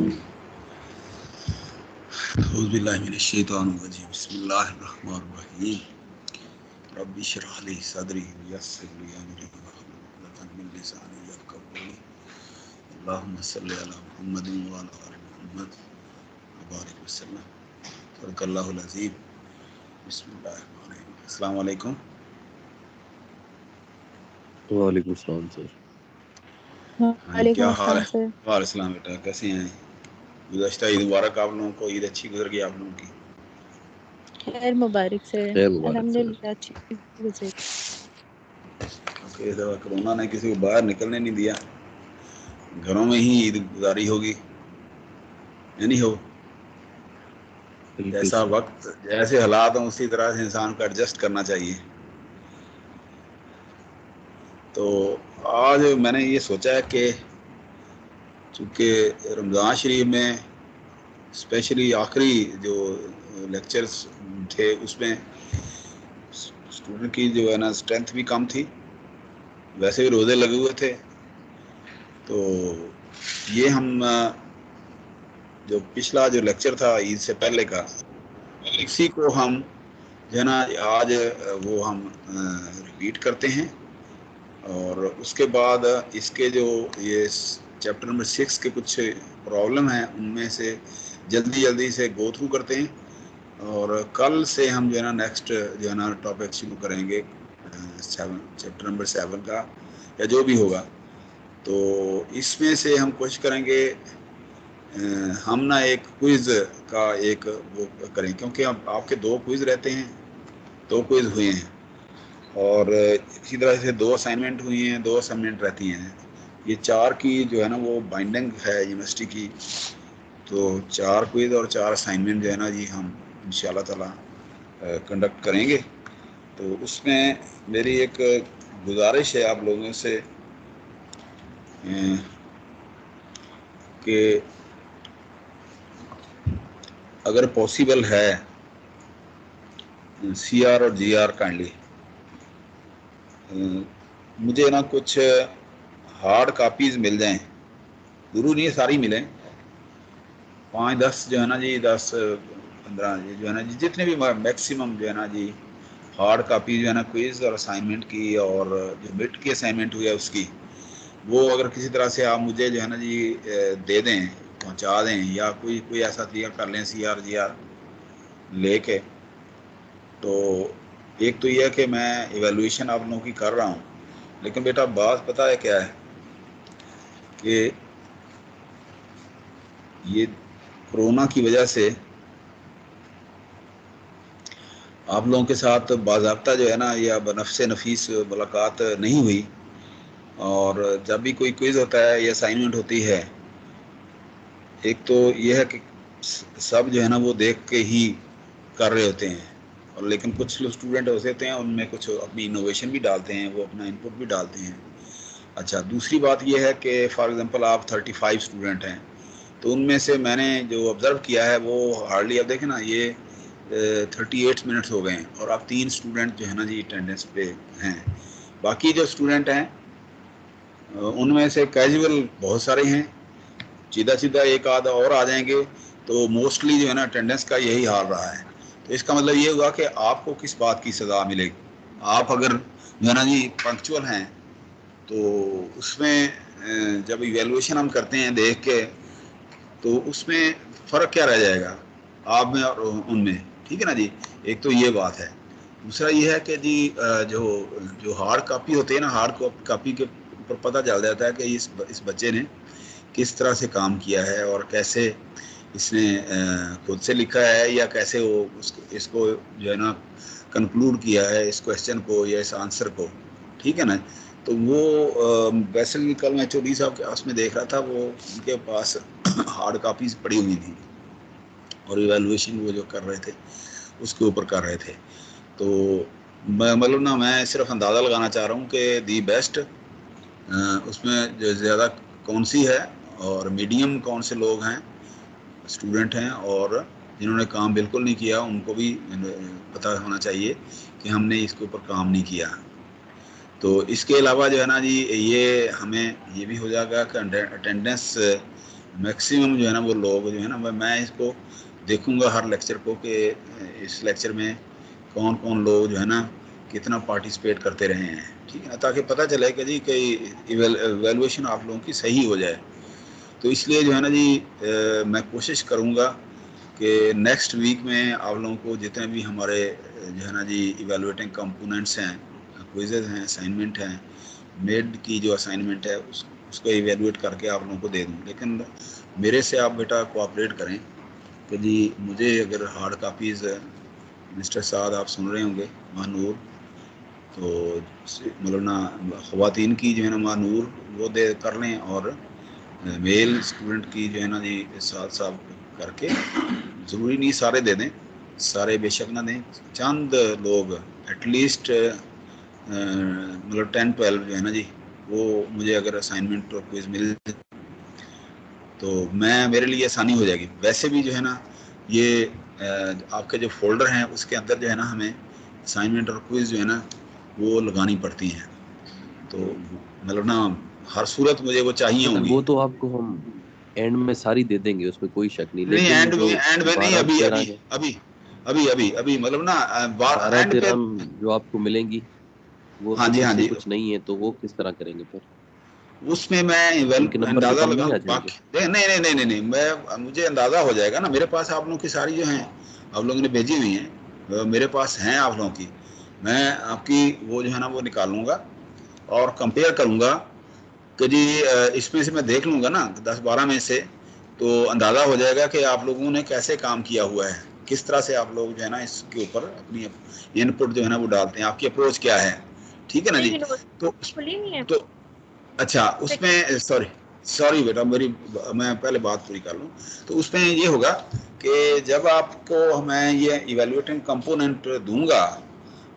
औज़ुबिल्लाहिमिनश्शैतानिर्रजीम बिस्मिल्लाहिर्रहमानिर्रहीम रब्बि इश्रह ली सदरी वयस्सिर ली अमरी वहलुल उक़दतम मिन लिसानी यफ़क़हू क़ौली अल्लाहुम्मा सल्लि अला मुहम्मदिन व अला आलि मुहम्मद व बारिक वसल्लम सदक़ल्लाहुल अज़ीम। बिस्मिल्लाहिर्रहमानिर्रहीम। अस्सलामु अलैकुम। वालेकुम सलाम सर। हाँ जी, क्या हाल है? वालेकुम सलाम बेटा, कैसे हैं? गुज़श्ता ईद मुबारक आप लोगों को। ईद अच्छी गुजर गई आप लोगों की? खैर मुबारक से खैर मुबारक सर। अल्हम्दुलिल्लाह अच्छी गुजरी। ओके, इस दफ़ा कोरोना ने किसी को बाहर निकलने नहीं दिया, घरों में ही ईद गुजारी होगी। यानी हो बिल्कुल जैसा सर। वक्त जैसे हालात हों उसी तरह से इंसान को एडजस्ट करना चाहिए। तो आज मैंने ये सोचा है कि चूँकि रमज़ान शरीफ में स्पेशली आखिरी जो लेक्चर्स थे उसमें स्टूडेंट की जो है ना स्ट्रेंथ भी कम थी, वैसे भी रोज़े लगे हुए थे। तो ये हम जो पिछला जो लेक्चर था ईद से पहले का, इसी को हम जो है ना आज वो हम रिपीट करते हैं। और उसके बाद इसके जो ये चैप्टर नंबर 6 के कुछ प्रॉब्लम हैं उनमें से जल्दी से गो थ्रू करते हैं। और कल से हम जो है ना नेक्स्ट जो है ना टॉपिक शुरू करेंगे चैप्टर नंबर 7 का या जो भी होगा। तो इसमें से हम कोशिश करेंगे हम ना एक क्विज़ का एक वो करें, क्योंकि अब आपके 2 क्विज़ रहते हैं, 2 क्विज़ हुए हैं और इसी तरह से 2 असाइनमेंट हुई हैं, 2 असाइनमेंट रहती हैं। ये 4 की जो है ना वो बाइंडिंग है यूनिवर्सिटी की। तो 4 क्विज़ और 4 असाइनमेंट जो है ना जी हम इंशाल्लाह ताला कंडक्ट करेंगे। तो उसमें मेरी एक गुजारिश है आप लोगों से कि अगर पॉसिबल है CR और GR काइंडली मुझे ना कुछ हार्ड कापीज़ मिल जाएं, ज़रूरी नहीं है सारी मिलें, 5-10 जो है ना जी 10-15 जो है ना जी जितने भी मैक्सिमम जो है ना जी हार्ड कापी जो है ना क्विज़ और असाइनमेंट की और जो मिड की असाइनमेंट हुई है उसकी, वो अगर किसी तरह से आप मुझे जो है ना जी दे दें, पहुंचा दें या कोई ऐसा तरीका कर लें CR GR लेके। तो एक तो यह है कि मैं इवैल्यूएशन आप लोगों की कर रहा हूँ, लेकिन बेटा बात पता है क्या है कि ये कोरोना की वजह से आप लोगों के साथ बाज़ाब्ता जो है ना या बनफ़्से नफीस मुलाकात नहीं हुई। और जब भी कोई क्विज़ होता है या असाइनमेंट होती है, एक तो यह है कि सब जो है ना वो देख के ही कर रहे होते हैं, और लेकिन कुछ लोग स्टूडेंट ऐसे होते हैं उनमें कुछ अपनी इनोवेशन भी डालते हैं, वो अपना इनपुट भी डालते हैं। अच्छा, दूसरी बात यह है कि फॉर एग्जांपल आप 35 स्टूडेंट हैं, तो उनमें से मैंने जो ऑब्ज़र्व किया है वो हार्डली, अब देखें ना ये 38 मिनट्स हो गए हैं और अब 3 स्टूडेंट जो है ना जी अटेंडेंस पे हैं। बाकी जो स्टूडेंट हैं उनमें से कैजुअल बहुत सारे हैं, सीधा एक आधा और आ जाएंगे। तो मोस्टली जो है ना अटेंडेंस का यही हाल रहा है। तो इसका मतलब ये हुआ कि आपको किस बात की सज़ा मिलेगी। आप अगर जो है ना जी पंक्चुअल हैं तो उसमें जब इवेलुएशन हम करते हैं देख के, तो उसमें फ़र्क क्या रह जाएगा आप में और उनमें, ठीक है ना जी। एक तो ये बात है। दूसरा ये है कि जी जो हार्ड कापी होती है ना, हार्ड कापी के ऊपर पता चल जाता है कि इस बच्चे ने किस तरह से काम किया है और कैसे इसने खुद से लिखा है या कैसे वो इसको जो है ना कंक्लूड किया है इस क्वेश्चन को या इस आंसर को, ठीक है ना। तो वो वैसे भी कल मैं HOD साहब के पास में देख रहा था, वो उनके पास हार्ड कापीज पड़ी हुई थी और इवैल्यूएशन वो जो कर रहे थे उसके ऊपर कर रहे थे। तो मतलब ना मैं सिर्फ अंदाज़ा लगाना चाह रहा हूँ कि दी बेस्ट उसमें जो ज़्यादा कौन सी है और मीडियम कौन से लोग हैं, स्टूडेंट हैं, और जिन्होंने काम बिल्कुल नहीं किया उनको भी पता होना चाहिए कि हमने इसके ऊपर काम नहीं किया। तो इसके अलावा जो है ना जी ये हमें ये भी हो जाएगा कि अटेंडेंस मैक्सिमम जो है ना वो लोग जो है ना, मैं इसको देखूंगा हर लेक्चर को कि इस लेक्चर में कौन कौन लोग जो है ना कितना पार्टिसिपेट करते रहे हैं, ठीक है ना, ताकि पता चले कि जी कि इवेलुएशन आप लोगों की सही हो जाए। तो इसलिए जो है ना जी मैं कोशिश करूंगा कि नेक्स्ट वीक में आप लोगों को जितने भी हमारे जो है ना जी इवेलुएटिंग कंपोनेंट्स हैं, क्विजेज हैं, असाइनमेंट हैं, मेड की जो असाइनमेंट है उसको इवेलुएट करके आप लोगों को दे दूँ। लेकिन मेरे से आप बेटा कोऑपरेट करें कि जी मुझे अगर हार्ड कापीज़ मिस्टर साद आप सुन रहे होंगे महानूर, तो मतलब ना ख़वातीन की जो है ना महानूर वो दे कर लें, और मेल स्टूडेंट की जो है ना जी साथ साथ करके, ज़रूरी नहीं सारे दे दें, सारे बेशक ना दें, चंद लोग एटलीस्ट मतलब 10-12 जो है ना जी वो मुझे अगर असाइनमेंट और क्विज मिल तो मैं मेरे लिए आसानी हो जाएगी। वैसे भी जो है ना ये आपके जो फोल्डर हैं उसके अंदर जो है ना हमें असाइनमेंट और क्विज जो है ना वो लगानी पड़ती हैं, तो मतलब ना हर सूरत मुझे वो चाहिए सर होंगी। वो तो आपको हम एंड में सारी दे देंगे, उसमें कोई शक नहीं, नहीं लेकिन जो एंड में नहीं, 12 अभी 13 अभी है, अभी अभी अभी अभी मतलब ना 12 एंड पे। 13 जो आपको मिलेंगी वो हाँ तो जी, हाँ पीछे जी, कुछ नहीं है, तो वो किस तरह करेंगे फिर? उसमें मैं वेल उनके नंबर तो अंदाजा कम लगा, नहीं आ जाएंगे? बाकी नहीं नहीं नहीं नहीं नहीं नहीं, मैं मुझे अंदाजा हो जाएगा ना, मेरे पास आप लोगों की सारी जो हैं आप लोगों ने भेजी हुई हैं, मेरे पास हैं आप लोगों की, मैं आपकी वो जो है ना वो निकालूंगा और कंपेयर करूंगा कि जी इसमें से मैं देख लूंगा ना 10-12 में से, तो अंदाजा हो जाएगा कि आप लोगों ने कैसे काम किया हुआ है, किस तरह से आप लोग जो है ना इसके ऊपर अपनी इनपुट जो है ना वो डालते हैं, आपकी अप्रोच क्या है, ठीक है ना जी। तो खुली नहीं है। तो अच्छा उसमें सॉरी सॉरी बेटा मेरी, मैं पहले बात पूरी कर लूँ। तो उसमें ये होगा कि जब आपको मैं ये इवेल्युएटिंग कंपोनेंट दूंगा,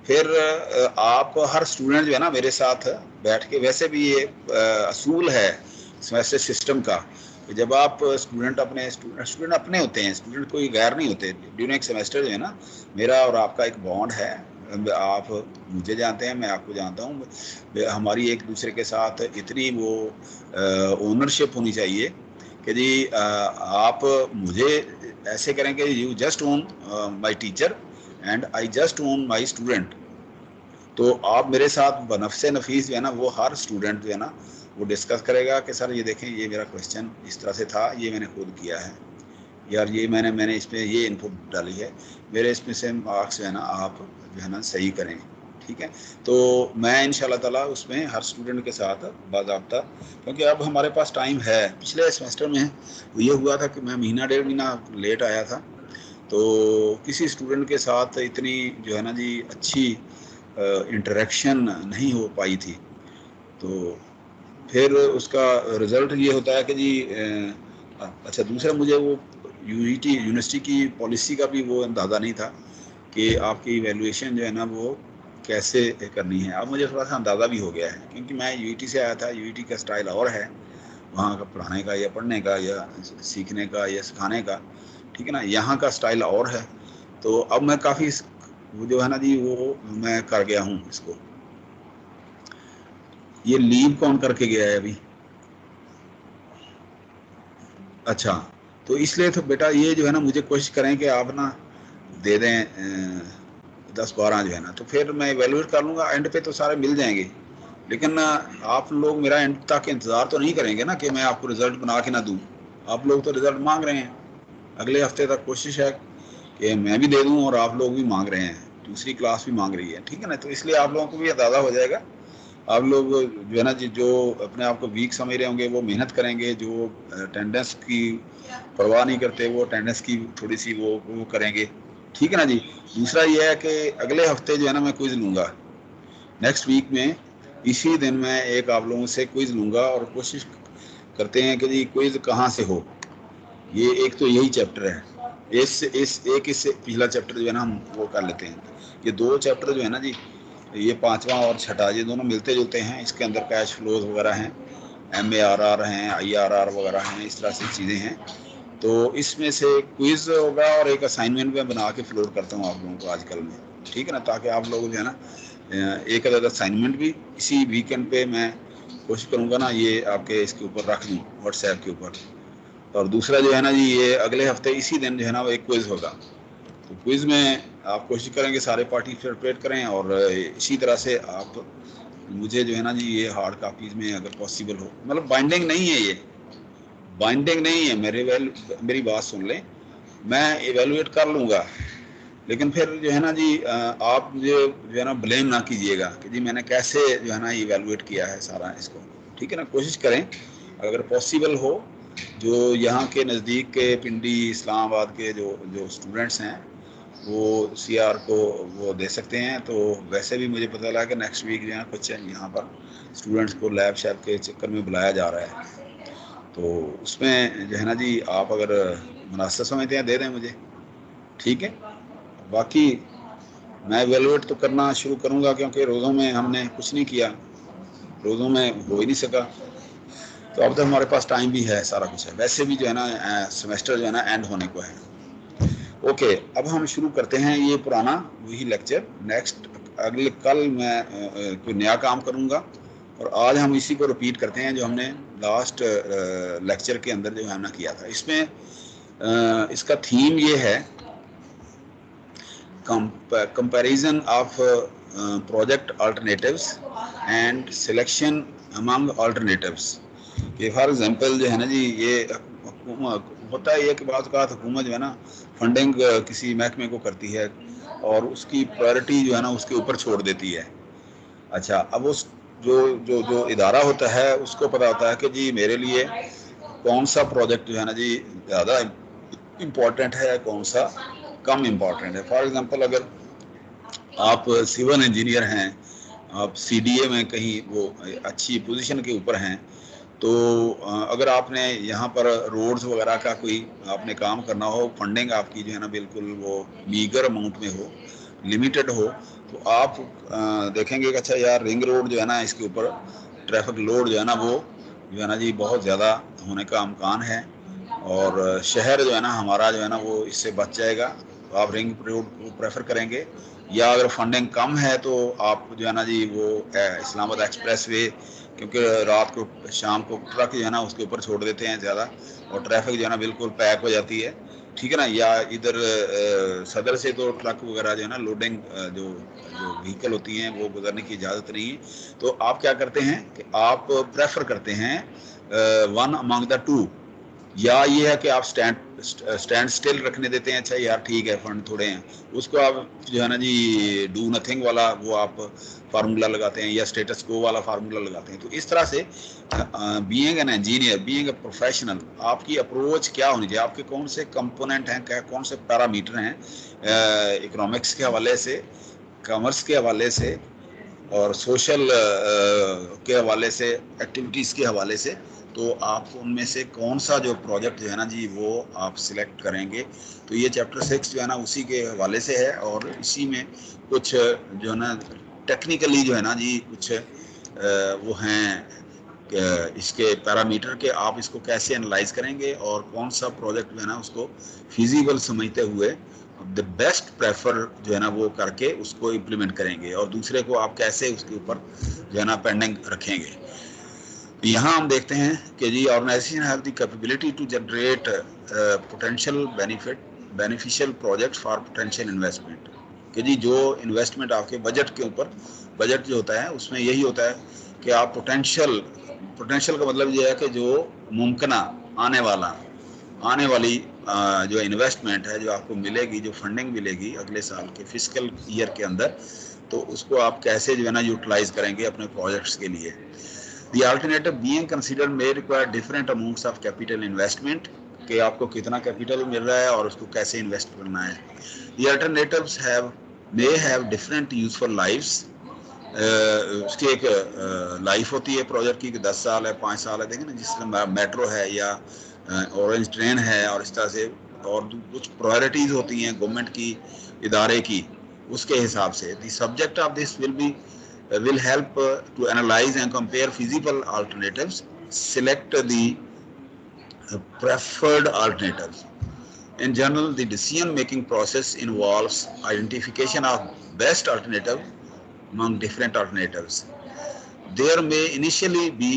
फिर आप हर स्टूडेंट जो है ना मेरे साथ बैठ के, वैसे भी ये असूल है सेमेस्टर सिस्टम का, जब आप स्टूडेंट अपने होते हैं, स्टूडेंट कोई गैर नहीं होते। ड्यूरिंग एक सेमेस्टर जो है ना मेरा और आपका एक बॉन्ड है, आप मुझे जानते हैं, मैं आपको जानता हूँ, हमारी एक दूसरे के साथ इतनी वो ओनरशिप होनी चाहिए कि जी आप मुझे ऐसे करें कि you just own my teacher and I just own my student. तो आप मेरे साथ बनफ़्से नफीस जो है ना वो हर स्टूडेंट जो है ना वो डिस्कस करेगा कि सर ये देखें ये मेरा क्वेश्चन इस तरह से था, ये मैंने खुद किया है, यार ये मैंने इसमें ये इनपुट डाली है, मेरे इसमें से मार्क्स जो है ना आप जो है ना सही करें, ठीक है। तो मैं इंशाल्लाह ताला उसमें हर स्टूडेंट के साथ बाज़ाब्ता, क्योंकि अब हमारे पास टाइम है, पिछले सेमेस्टर में ये हुआ था कि मैं महीना 1.5 महीना लेट आया था, तो किसी स्टूडेंट के साथ इतनी जो है ना जी अच्छी इंटरेक्शन नहीं हो पाई थी। तो फिर उसका रिज़ल्ट ये होता है कि जी अच्छा दूसरा मुझे वो यूनिवर्सिटी की पॉलिसी का भी वो अंदाज़ा नहीं था कि आपकी वैल्यूएशन जो है ना वो कैसे करनी है। अब मुझे थोड़ा सा अंदाज़ा भी हो गया है, क्योंकि मैं यूईटी से आया था, यूईटी का स्टाइल और है वहाँ का पढ़ाने का या पढ़ने का या सीखने का या सिखाने का, ठीक है ना, यहाँ का स्टाइल और है। तो अब मैं काफ़ी वो जो है ना जी वो मैं कर गया हूँ इसको। ये लीव कौन करके गया है अभी? अच्छा, तो इसलिए तो बेटा ये जो है ना मुझे कोशिश करें कि आप ना दे दें 10-12 जो है ना, तो फिर मैं इवेलुएट कर लूँगा, एंड पे तो सारे मिल जाएंगे। लेकिन आप लोग मेरा एंड तक इंतज़ार तो नहीं करेंगे ना कि मैं आपको रिज़ल्ट बना के ना दूँ। आप लोग तो रिज़ल्ट मांग रहे हैं, अगले हफ्ते तक कोशिश है कि मैं भी दे दूँ और आप लोग भी मांग रहे हैं, दूसरी क्लास भी मांग रही है, ठीक है ना। तो इसलिए आप लोगों को भी अंदाज़ा हो जाएगा, आप लोग जो है ना जी जो अपने आप को वीक समझ रहे होंगे वो मेहनत करेंगे, जो अटेंडेंस की परवाह नहीं करते वो अटेंडेंस की थोड़ी सी वो करेंगे, ठीक है ना जी। दूसरा ये है कि अगले हफ्ते जो है ना मैं क्विज लूँगा, नेक्स्ट वीक में इसी दिन मैं एक आप लोगों से क्विज लूँगा, और कोशिश करते हैं कि जी क्विज कहाँ से हो। ये एक तो यही चैप्टर है, इससे पिछला चैप्टर जो है ना हम वो कर लेते हैं। ये 2 चैप्टर जो है ना जी, ये 5वां और छठा, ये दोनों मिलते जुलते हैं, इसके अंदर कैश फ्लोज वगैरह हैं, MARR हैं, IRR वगैरह हैं, इस तरह से चीज़ें हैं। तो इसमें से क्विज होगा और एक असाइनमेंट में बना के फ्लोर करता हूँ आप लोगों को आजकल में, ठीक है ना, ताकि आप लोग जो है ना एक अदद असाइनमेंट भी इसी वीकेंड पे मैं कोशिश करूँगा ना ये आपके इसके ऊपर रख दूँ व्हाट्सएप के ऊपर, और दूसरा जो है ना जी, ये अगले हफ्ते इसी दिन जो है ना वो एक क्विज होगा। तो क्विज में आप कोशिश करेंगे सारे पार्टिसिपेट करें, और इसी तरह से आप मुझे जो है ना जी ये हार्ड कापीज में अगर पॉसिबल हो, मतलब बाइंडिंग नहीं है, ये बाइंडिंग नहीं है, मेरी बात सुन लें, मैं इवेलुएट कर लूँगा, लेकिन फिर जो है ना जी आप जो है ना ब्लेम ना कीजिएगा कि जी मैंने कैसे जो है ना इवेलुएट किया है सारा इसको, ठीक है ना। कोशिश करें अगर पॉसिबल हो, जो यहाँ के नज़दीक के पिंडी इस्लामाबाद के जो जो स्टूडेंट्स हैं वो सीआर को वो दे सकते हैं। तो वैसे भी मुझे पता लगा कि नेक्स्ट वीक जो है कुछ यहाँ पर स्टूडेंट्स को लैब शैब के चक्कर में बुलाया जा रहा है, तो उसमें जो है ना जी आप अगर मुनासिब समझते हैं दे दें मुझे, ठीक है। बाकी मैं एवेलुएट तो करना शुरू करूँगा, क्योंकि रोज़ों में हमने कुछ नहीं किया, रोज़ों में हो ही नहीं सका, तो अब तो हमारे पास टाइम भी है, सारा कुछ है, वैसे भी जो है ना सेमेस्टर जो है ना एंड होने को है। ओके, अब हम शुरू करते हैं ये पुराना वही लेक्चर। नेक्स्ट अगले कल मैं कोई नया काम करूँगा, और आज हम इसी को रिपीट करते हैं जो हमने लास्ट लेक्चर के अंदर जो है ना किया था। इसमें इसका थीम ये है comparison of project alternatives and selection among alternatives। कि फॉर एग्जांपल जो है ना जी ये होता है, ये कि बात का हुकूमत जो है ना फंडिंग किसी महकमे को करती है और उसकी प्रायोरिटी जो है ना उसके ऊपर छोड़ देती है। अच्छा, अब उस जो जो जो इदारा होता है उसको पता होता है कि जी मेरे लिए कौन सा प्रोजेक्ट जो है ना जी ज़्यादा इम्पोर्टेंट है, कौन सा कम इम्पोर्टेंट है। फॉर एग्जांपल अगर आप सिविल इंजीनियर हैं, आप सीडीए में कहीं वो अच्छी पोजीशन के ऊपर हैं, तो अगर आपने यहाँ पर रोड्स वगैरह का कोई आपने काम करना हो, फंडिंग आपकी जो है ना बिल्कुल वो मीगर अमाउंट में हो, लिमिटेड हो, तो आप देखेंगे कि अच्छा यार रिंग रोड जो है ना इसके ऊपर ट्रैफिक लोड जो है ना वो जो है ना जी बहुत ज़्यादा होने का इम्कान है, और शहर जो है ना हमारा जो है ना वो इससे बच जाएगा, तो आप रिंग रोड को प्रेफर करेंगे। या अगर फंडिंग कम है तो आप जो है ना जी वो इस्लामाबाद एक्सप्रेस वे, क्योंकि रात को शाम को ट्रक जो है ना उसके ऊपर छोड़ देते हैं ज़्यादा, और ट्रैफिक जो है ना बिल्कुल पैक हो जाती है, ठीक है ना। या इधर सदर से तो ट्रक वगैरह जो है ना लोडिंग जो जो व्हीकल होती हैं वो गुजरने की इजाज़त नहीं है, तो आप क्या करते हैं कि आप प्रेफर करते हैं वन अमंग द टू, या ये है कि आप स्टैंड स्टिल रखने देते हैं। अच्छा यार ठीक है फंड थोड़े हैं, उसको आप जो है ना जी डू नथिंग वाला वो आप फार्मूला लगाते हैं, या स्टेटस को वाला फार्मूला लगाते हैं। तो इस तरह से being an engineer, being a professional, आपकी अप्रोच क्या होनी चाहिए, आपके कौन से कंपोनेंट हैं, क्या कौन से पैरामीटर हैं इकोनॉमिक्स के हवाले से, कॉमर्स के हवाले से, और सोशल के हवाले से, एक्टिविटीज़ के हवाले से, तो आप उनमें से कौन सा जो प्रोजेक्ट जो है ना जी वो आप सिलेक्ट करेंगे। तो ये चैप्टर 6 जो है ना उसी के हवाले से है, और इसी में कुछ जो है ना टेक्निकली जो है ना जी कुछ वो हैं इसके पैरामीटर के, आप इसको कैसे एनालाइज करेंगे और कौन सा प्रोजेक्ट जो है ना उसको फिजिबल समझते हुए द बेस्ट प्रेफर जो है ना वो करके उसको इम्प्लीमेंट करेंगे, और दूसरे को आप कैसे उसके ऊपर जो है ना पेंडिंग रखेंगे। यहाँ हम देखते हैं कि जी organization have the capability to generate potential beneficial project for potential investment, कि जी जो इन्वेस्टमेंट आपके बजट के ऊपर, बजट जो होता है उसमें यही होता है कि आप पोटेंशियल का मतलब ये है कि जो मुमकिना आने वाली जो इन्वेस्टमेंट है जो आपको मिलेगी, जो फंडिंग मिलेगी अगले साल के फिस्कल ईयर के अंदर, तो उसको आप कैसे जो है ना यूटिलाइज करेंगे अपने प्रोजेक्ट्स के लिए। The alternative being considered may require different amounts of capital investment, कि आपको कितना कैपिटल मिल रहा है और उसको कैसे इन्वेस्ट करना है। The alternatives may have different useful lives, उसकी एक लाइफ होती है प्रोजेक्ट की, 10 साल है, 5 साल है, देखें ना, जिस मेट्रो है या ऑरेंज ट्रेन है, और इस तरह से और कुछ प्रायोरिटीज़ होती हैं गवर्नमेंट की, इदारे की, उसके हिसाब से। The subject of this will help to analyze and compare feasible alternatives, select the preferred alternatives. In general, the decision-making process involves identification of best alternative among different alternatives. There may initially be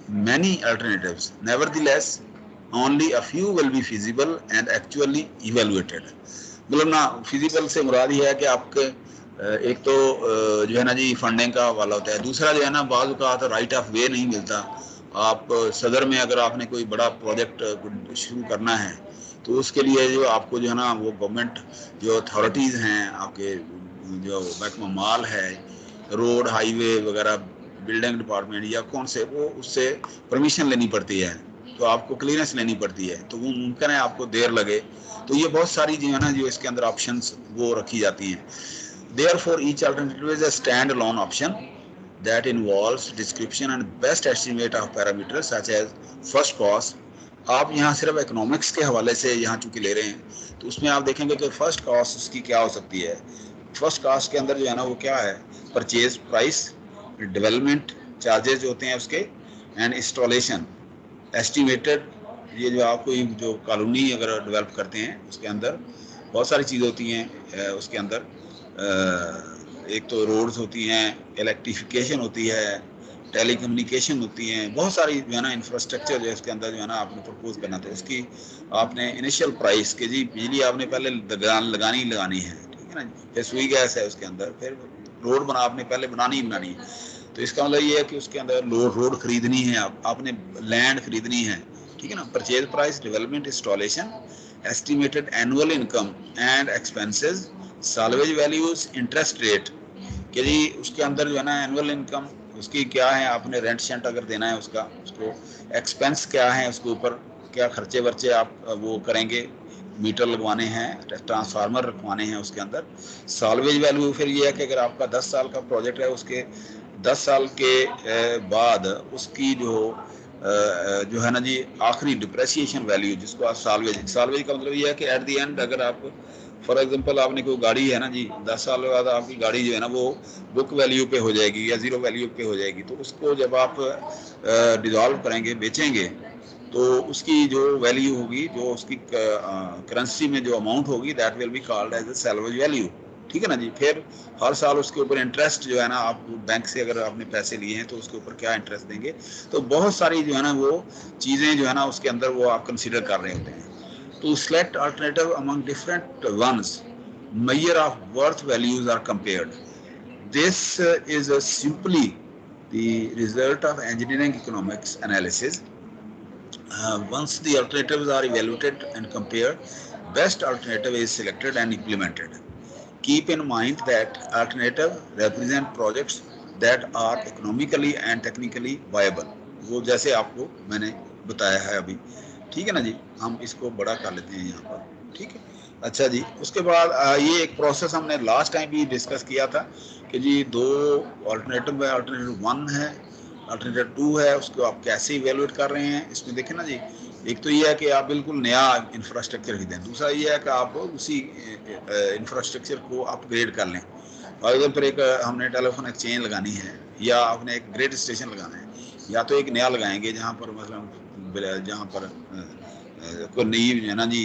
many alternatives. Nevertheless, only a few will be feasible and actually evaluated। मतलब ना feasible से मुराद ये है कि आपके एक तो जो है ना जी फंडिंग का वाला होता है, दूसरा जो है ना बाज़ औक़ात राइट ऑफ वे नहीं मिलता। आप सदर में अगर आपने कोई बड़ा प्रोजेक्ट शुरू करना है तो उसके लिए जो आपको जो है ना वो गवर्नमेंट जो अथॉरिटीज़ हैं, आपके जो महकमा माल है, रोड हाईवे वगैरह, बिल्डिंग डिपार्टमेंट या कौन से, वो उससे परमिशन लेनी पड़ती है, तो आपको क्लियरेंस लेनी पड़ती है, तो वो मुमकिन है आपको देर लगे। तो ये बहुत सारी जो है ना जो इसके अंदर ऑप्शंस वो रखी जाती हैं। Therefore, each alternative is a stand-alone option that involves description and best estimate of parameters such as first cost। आप यहाँ सिर्फ इकोनॉमिक्स के हवाले से यहाँ चूंकि ले रहे हैं तो उसमें आप देखेंगे कि फर्स्ट कॉस्ट उसकी क्या हो सकती है। फर्स्ट कॉस्ट के अंदर जो है ना वो क्या है, परचेज प्राइस, डेवलपमेंट चार्जेज जो होते हैं उसके, एंड इंस्टॉलेशन एस्टिमेटेड। ये जो आप कोई जो कॉलोनी अगर डेवलप करते हैं उसके अंदर बहुत सारी चीज़ें होती हैं, उसके अंदर एक तो रोड्स होती हैं, इलेक्ट्रिफिकेशन होती है, टेलीकम्युनिकेशन होती हैं, बहुत सारी जो है ना इंफ्रास्ट्रक्चर जो है उसके अंदर जो है ना आपने प्रपोज करना, तो उसकी आपने इनिशियल प्राइस के जी बिजली आपने पहले लगानी है, ठीक है ना, फिर सुई गैस है उसके अंदर, फिर रोड बना आपने पहले बनानी है। तो इसका मतलब ये है कि उसके अंदर रोड खरीदनी है, आपने लैंड खरीदनी है, ठीक है ना। Purchase price, development, installation, estimated annual income and expenses, salvage values, interest rate कि जी उसके अंदर जो है ना एनुअल इनकम उसकी क्या है, आपने रेंट शेंट अगर देना है उसका, उसको एक्सपेंस क्या है, उसके ऊपर क्या खर्चे वर्चे आप वो करेंगे, मीटर लगवाने हैं, ट्रांसफार्मर रखवाने हैं उसके अंदर। साल्वेज वैल्यू फिर ये है कि अगर आपका 10 साल का प्रोजेक्ट है, उसके 10 साल के बाद उसकी जो है ना जी आखिरी डिप्रेसिएशन वैल्यू जिसको आप साल्वेज का मतलब ये है कि एट द एंड अगर आप फॉर एग्जांपल आपने कोई गाड़ी है ना जी, 10 साल बाद आपकी गाड़ी जो है ना वो बुक वैल्यू पे हो जाएगी या जीरो वैल्यू पे हो जाएगी, तो उसको जब आप डिजॉल्व करेंगे, बेचेंगे, तो उसकी जो वैल्यू होगी, जो उसकी करेंसी में जो अमाउंट होगी, that will be called as a salvage value, ठीक है ना जी। फिर हर साल उसके ऊपर इंटरेस्ट जो है ना, आप बैंक से अगर आपने पैसे लिए हैं तो उसके ऊपर क्या इंटरेस्ट देंगे, तो बहुत सारी जो है ना वो चीज़ें जो है ना उसके अंदर वो आप कंसीडर कर रहे होते हैं। To select alternative among different ones, measure of worth values are compared. This is simply the result of engineering economics analysis. Once the alternatives are evaluated and compared, best alternative is selected and implemented. Keep in mind that alternative represent projects that are economically and technically viable. वो जैसे आपको मैंने बताया है अभी, ठीक है ना जी। हम इसको बड़ा कर लेते हैं यहाँ पर, ठीक है। अच्छा जी, उसके बाद ये एक प्रोसेस हमने लास्ट टाइम भी डिस्कस किया था कि जी दो अल्टरनेटिव है, अल्टरनेटिव 1 है, अल्टरनेटिव 2 है, उसको आप कैसे इवेलुएट कर रहे हैं। इसमें देखें ना जी, एक तो ये है कि आप बिल्कुल नया इंफ्रास्ट्रक्चर खरीदें, दूसरा ये है कि आप उसी इंफ्रास्ट्रक्चर को अपग्रेड कर लें। और अगर फिर एक हमने टेलीफोन एक्सचेंज लगानी है या आपने एक ग्रिड स्टेशन लगाना है, या तो एक नया लगाएंगे जहाँ पर मतलब जहाँ पर कोई नई है ना जी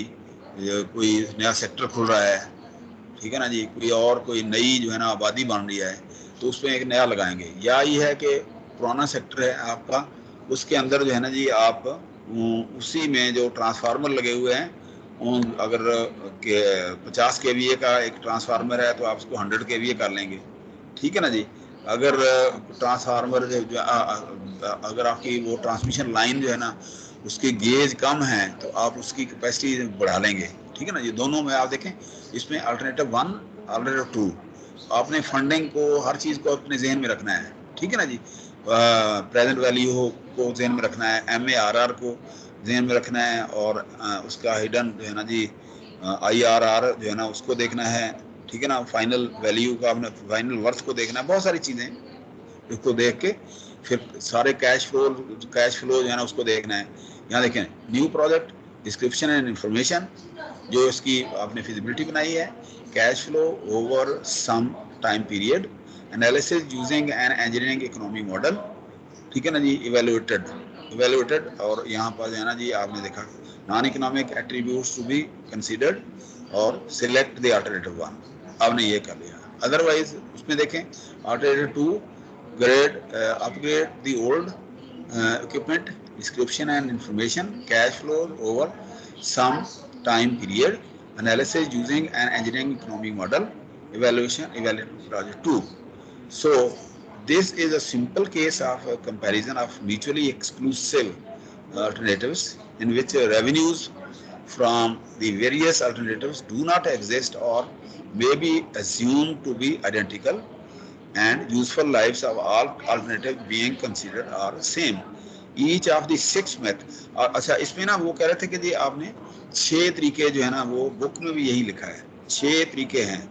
कोई नया सेक्टर खुल रहा है, ठीक है ना जी, कोई और कोई नई जो है ना आबादी बन रही है, तो उसमें एक नया लगाएंगे। या ये है कि पुराना सेक्टर है आपका, उसके अंदर जो है ना जी आप उसी में जो ट्रांसफार्मर लगे हुए हैं, अगर 50 kVA का एक ट्रांसफार्मर है तो आप उसको 100 kVA कर लेंगे, ठीक है ना जी। अगर ट्रांसफार्मर अगर आपकी वो ट्रांसमिशन लाइन जो है ना उसकी गेज कम है तो आप उसकी कैपेसिटी बढ़ा लेंगे, ठीक है ना। ये दोनों में आप देखें, इसमें अल्टरनेटिव 1, अल्टरनेटिव 2, आपने फंडिंग को हर चीज़ को अपने जहन में रखना है, ठीक है ना जी। प्रेजेंट वैल्यू को जहन में रखना है, MARR को जहन में रखना है, और उसका हिडन जो है ना जी IRR जो है ना उसको देखना है, ठीक है ना। फाइनल वैल्यू का आपने फाइनल वर्थ को देखना है, बहुत सारी चीज़ें इसको देख के फिर सारे कैश फ्लो जो है ना उसको देखना है। यहाँ देखें, new project description and information, जो इसकी आपने फिजिबिलिटी बनाई है, cash flow over some time period, analysis using an engineering economy model, ठीक है ना जी। इवेल्युएटेड और यहाँ पर जो है ना जी आपने देखा non economic attributes to be considered और सिलेक्ट द अल्टरनेटिव 1, आपने ये कर लिया। अदरवाइज उसमें देखें alternative 2, upgrade the old equipment, description and information, cash flow over some time period, analysis using an engineering economic model, evaluation project 2. So this is a simple case of a comparison of mutually exclusive alternatives in which revenues from the various alternatives do not exist or may be assumed to be identical, and useful lives of all alternative being considered are same. Each of the six methods. और अच्छा इसमें ना वो कह रहे थे कि जी आपने 6 तरीके जो है ना वो बुक में भी यही लिखा है, 6 तरीके हैं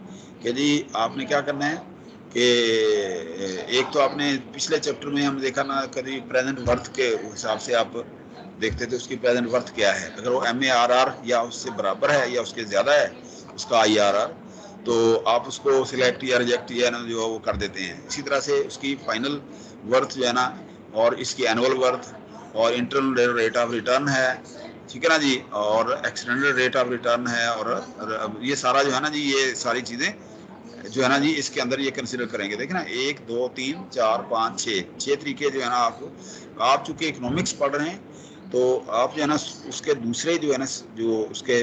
कि जी आपने क्या करना है कि एक तो आपने पिछले चैप्टर में हम देखा ना कभी प्रेजेंट वर्थ के हिसाब से आप देखते थे उसकी प्रेजेंट वर्थ क्या है, अगर वो MARR या उससे बराबर है या उसके ज़्यादा है उसका IRR, तो आप उसको सिलेक्ट या रिजेक्ट या ना जो वो कर देते हैं। इसी तरह से उसकी फाइनल वर्थ जो है ना और इसकी एनुअल वर्थ और इंटरनल रेट ऑफ रिटर्न है, ठीक है ना जी, और एक्सटर्नल रेट ऑफ रिटर्न है, और ये सारा जो है ना जी ये सारी चीज़ें जो है ना जी इसके अंदर ये कंसिडर करेंगे। देखिए ना 1 2 3 4 5 6 तरीके जो है ना आप चूंकि इकोनॉमिक्स पढ़ रहे हैं तो आप जो है ना उसके दूसरे जो है ना जो उसके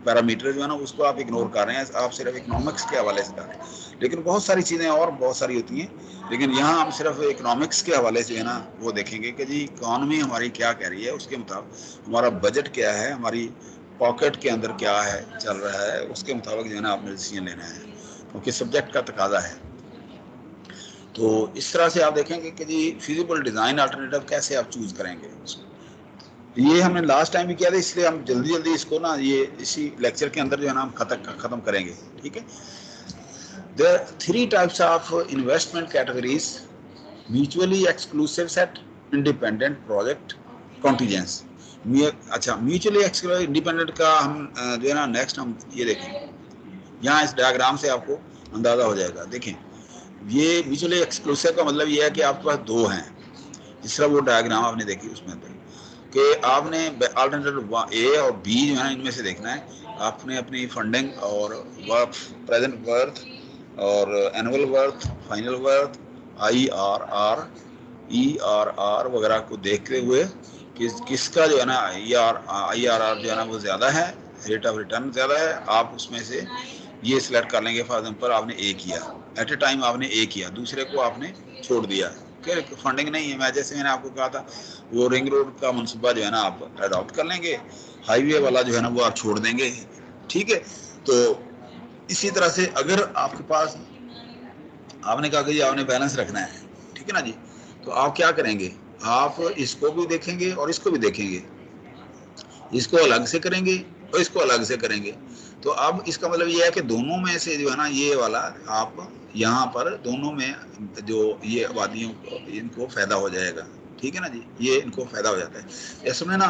पैरामीटर जो है ना उसको आप इग्नोर कर रहे हैं, आप सिर्फ इकोनॉमिक्स के हवाले से कर रहे हैं। लेकिन बहुत सारी चीज़ें और बहुत सारी होती हैं, लेकिन यहाँ हम सिर्फ इकोनॉमिक्स के हवाले से है ना वो देखेंगे कि जी इकॉनमी हमारी क्या कह रही है, उसके मुताबिक हमारा बजट क्या है, हमारी पॉकेट के अंदर क्या है चल रहा है, उसके मुताबिक जो है ना आपने डिसीजन लेना है क्योंकि सब्जेक्ट का तकाजा है। तो इस तरह से आप देखेंगे कि जी फिजिबल डिज़ाइन अल्टरनेटिव कैसे आप चूज़ करेंगे। ये हमने लास्ट टाइम भी किया था, इसलिए हम जल्दी जल्दी इसको ना ये इसी लेक्चर के अंदर जो है ना हम खत्म करेंगे, ठीक है। There are 3 types of investment categories: mutually exclusive set, independent project, contingents। अच्छा म्यूचुअली एक्सक्लूसिव इंडिपेंडेंट का हम जो है ना नेक्स्ट हम ये देखेंगे, यहाँ इस डायग्राम से आपको अंदाजा हो जाएगा। देखें ये म्यूचुअली एक्सक्लूसिव का मतलब ये है कि आपके पास 2 हैं, जिस तरह वो डायग्राम आपने देखी उसमें अंदर कि आपने अल्टरनेटिव A और B जो है ना इनमें से देखना है। आपने अपनी फंडिंग और वर्थ, प्रेजेंट वर्थ और annual worth, final worth, IRR, ERR वगैरह को देखते हुए किसका जो है ना IRR जो है ना वो ज़्यादा है, रेट ऑफ रिटर्न ज़्यादा है, आप उसमें से ये सिलेक्ट कर लेंगे। फॉर एग्जाम्पल आपने A किया, एट ए टाइम आपने A किया, दूसरे को आपने छोड़ दिया, फंडिंग नहीं है। मैं जैसे मैंने आपको कहा था वो रिंग रोड का मनसूबा जो है ना आप अडॉप्ट कर लेंगे, हाईवे वाला जो है ना वो आप छोड़ देंगे, ठीक है। तो इसी तरह से अगर आपके पास आपने कहा कि आपने बैलेंस रखना है, ठीक है ना जी, तो आप क्या करेंगे, आप इसको भी देखेंगे और इसको भी देखेंगे, इसको अलग से करेंगे और इसको अलग से करेंगे। तो अब इसका मतलब ये है कि दोनों में से जो है ना ये वाला आप यहाँ पर दोनों में जो ये आबादियों को इनको फ़ायदा हो जाएगा, ठीक है ना जी, ये इनको फ़ायदा हो जाता है। इसमें ना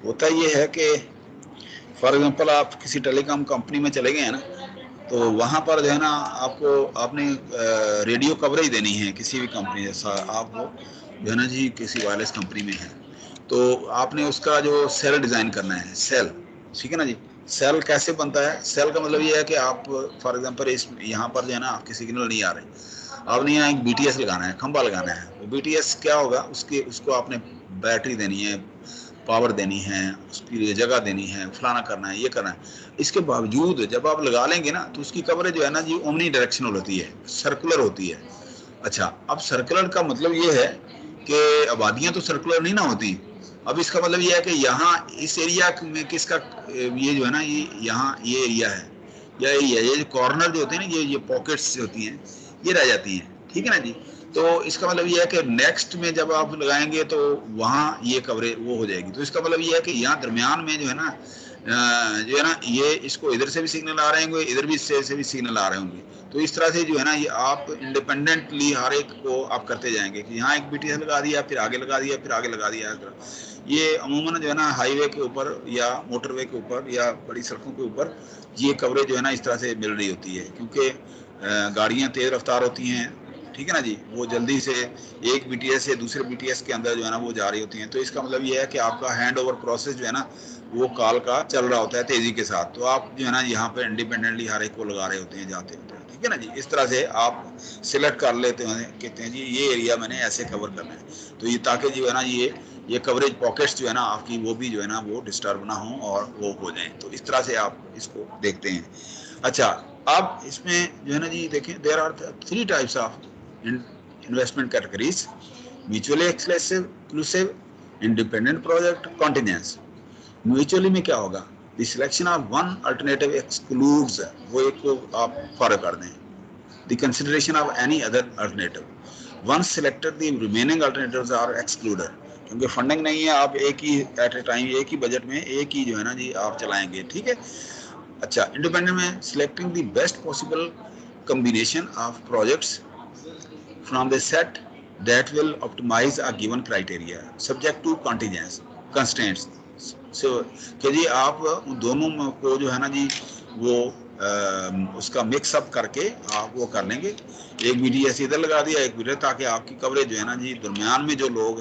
होता ये है कि फॉर एग्जांपल आप किसी टेलीकॉम कंपनी में चले गए हैं ना, तो वहाँ पर जो है ना आपने रेडियो कवरेज देनी है किसी भी कंपनी, जैसा आप जो है ना जी किसी वायरलेस कंपनी में है तो आपने उसका जो सेल डिज़ाइन करना है, सेल, ठीक है ना जी। सेल कैसे बनता है, सेल का मतलब ये है कि आप फॉर एग्जांपल इस यहाँ पर जो है ना आपके सिग्नल नहीं आ रहे, आपने यहाँ एक BTS लगाना है, खंबा लगाना है। तो BTS क्या होगा, उसको आपने बैटरी देनी है, पावर देनी है, उसके लिए जगह देनी है, फलाना करना है, ये करना है। इसके बावजूद जब आप लगा लेंगे ना तो उसकी कवरेज जो है ना जी ओमनी डायरेक्शनल होती है, सर्कुलर होती है। अच्छा, अब सर्कुलर का मतलब ये है कि आबादियाँ तो सर्कुलर नहीं ना होती। अब इसका मतलब ये है कि यहाँ इस एरिया में किसका ये जो है ना ये यहाँ ये एरिया है या ये जो कॉर्नर जो होते हैं ना ये पॉकेट्स होती हैं ये रह जाती हैं, ठीक है ना जी। तो इसका मतलब ये है कि नेक्स्ट में जब आप लगाएंगे तो वहाँ ये कवरेज वो हो जाएगी। तो इसका मतलब ये है कि यहाँ दरमियान में जो है ना ये इसको इधर से भी सिग्नल आ रहे होंगे, इधर भी से भी सिग्नल आ रहे होंगे। तो इस तरह से जो है ना ये आप इंडिपेंडेंटली हर एक को आप करते जाएंगे कि यहाँ एक BTS लगा दिया, फिर आगे लगा दिया, फिर आगे लगा दिया। ये अमूमन जो है ना हाईवे के ऊपर या मोटरवे के ऊपर या बड़ी सड़कों के ऊपर ये कवरेज जो है ना इस तरह से मिल रही होती है, क्योंकि गाड़ियाँ तेज़ रफ्तार होती हैं, ठीक है ना जी, वो जल्दी से एक BTS से दूसरे BTS के अंदर जो है ना वो जा रही होती हैं। तो इसका मतलब ये है कि आपका हैंड ओवर प्रोसेस जो है ना वो कॉल का चल रहा होता है तेज़ी के साथ। तो आप जो है ना यहाँ पर इंडिपेंडेंटली हर एक को लगा रहे होते हैं, जाते होते हैं, ठीक है ना जी। इस तरह से आप सिलेक्ट कर लेते हैं, कहते हैं जी ये एरिया मैंने ऐसे कवर करना है। तो ये ताकि जो है ना ये ये कवरेज पॉकेट्स जो है ना आपकी वो भी जो है ना वो डिस्टर्ब ना हो और वो हो जाए। तो इस तरह से आप इसको देखते हैं। अच्छा, अब इसमें जो है ना जी देखें, there are 3 types of investment categories: mutually exclusive, independent project, contingents. Mutually में क्या होगा, the selection of one alternative excludes, वो एक को आप फॉलो कर दें, the consideration of any other alternative, once selected the remaining alternatives are excluded. क्योंकि फंडिंग नहीं है, आप एक ही एट ए टाइम एक ही बजट में एक ही जो है ना जी आप चलाएंगे, ठीक है। अच्छा, इंडिपेंडेंट में selecting the best possible combination of projects from the set that will optimize a given criteria subject to constraints. So कि जी आप उन दोनों को जो है ना जी वो उसका मिक्स अप करके आप वो कर लेंगे, एक BTS इधर लगा दिया, एक इधर, ताकि आपकी कवरेज जो है ना जी दरमियान में जो लोग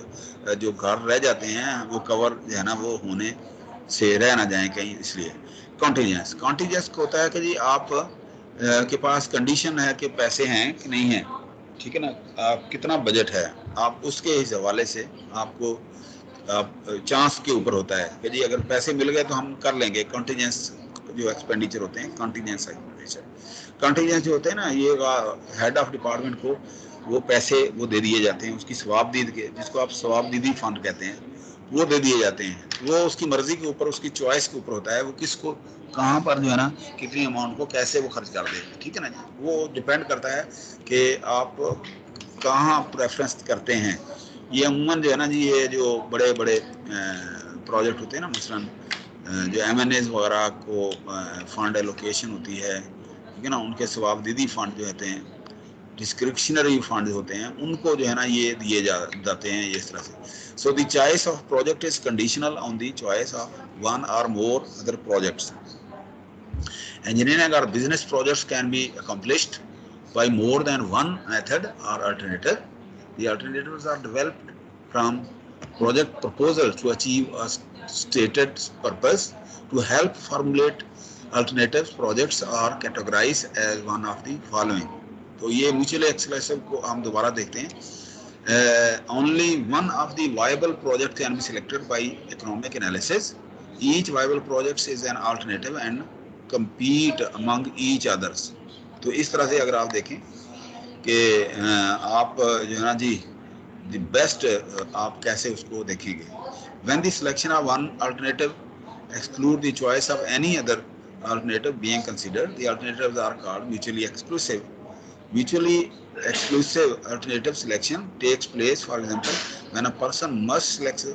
जो घर रह जाते हैं वो कवर जो है ना वो होने से रह ना जाए कहीं, इसलिए कॉन्टीजेंस होता है कि जी आप के पास कंडीशन है कि पैसे हैं कि नहीं है, ठीक है ना, आप कितना बजट है, आप उसके इस हवाले से आपको आप चांस के ऊपर होता है कि जी अगर पैसे मिल गए तो हम कर लेंगे। कॉन्टीजेंस जो एक्सपेंडिचर होते हैं, कॉन्टीजेंस एक्सपेंडिचर, कॉन्टीजेंस जो होते हैं ना, ये हेड ऑफ डिपार्टमेंट को वो पैसे वो दे दिए जाते हैं, उसकी सवाबदीद के, जिसको आप सवाबदीदी फंड कहते हैं, वो दे दिए जाते हैं। वो उसकी मर्जी के ऊपर, उसकी चॉइस के ऊपर होता है, वो किसको कहाँ पर जो है ना कितनी अमाउंट को कैसे वो खर्च कर देगा, ठीक है ना जी। वो डिपेंड करता है कि आप कहाँ प्रेफरेंस करते हैं। ये अमूमन जो है ना जी ये जो बड़े बड़े प्रोजेक्ट होते हैं ना, मसलन जो MNAs वगैरह को फंड एलोकेशन होती है, ठीक है ना, उनके सवाबदीदी फंड जो होते हैं, डिस्क्रिप्शनरी फंड होते हैं, उनको जो है ना ये दिए जाते हैं ये इस तरह से। So the choice of project is conditional on the choice of one और more other projects. Engineering or business projects can be accomplished by more than one method or alternative. The alternatives are developed from project proposals to achieve a stated purpose. To help formulate alternatives, projects are categorized as one of the following. तो ये mutually exclusive को हम दोबारा देखते हैं। Only one of the viable project can be selected by economic analysis. Each viable project is an alternative and compete among each others. तो इस तरह से अगर आप देखें कि आप जो है ना जी the best आप कैसे उसको देखेंगे। When the selection of one alternative exclude the choice of any other alternative being considered, the alternatives are called mutually exclusive. Mutually exclusive alternative selection takes place, for example, when a person must select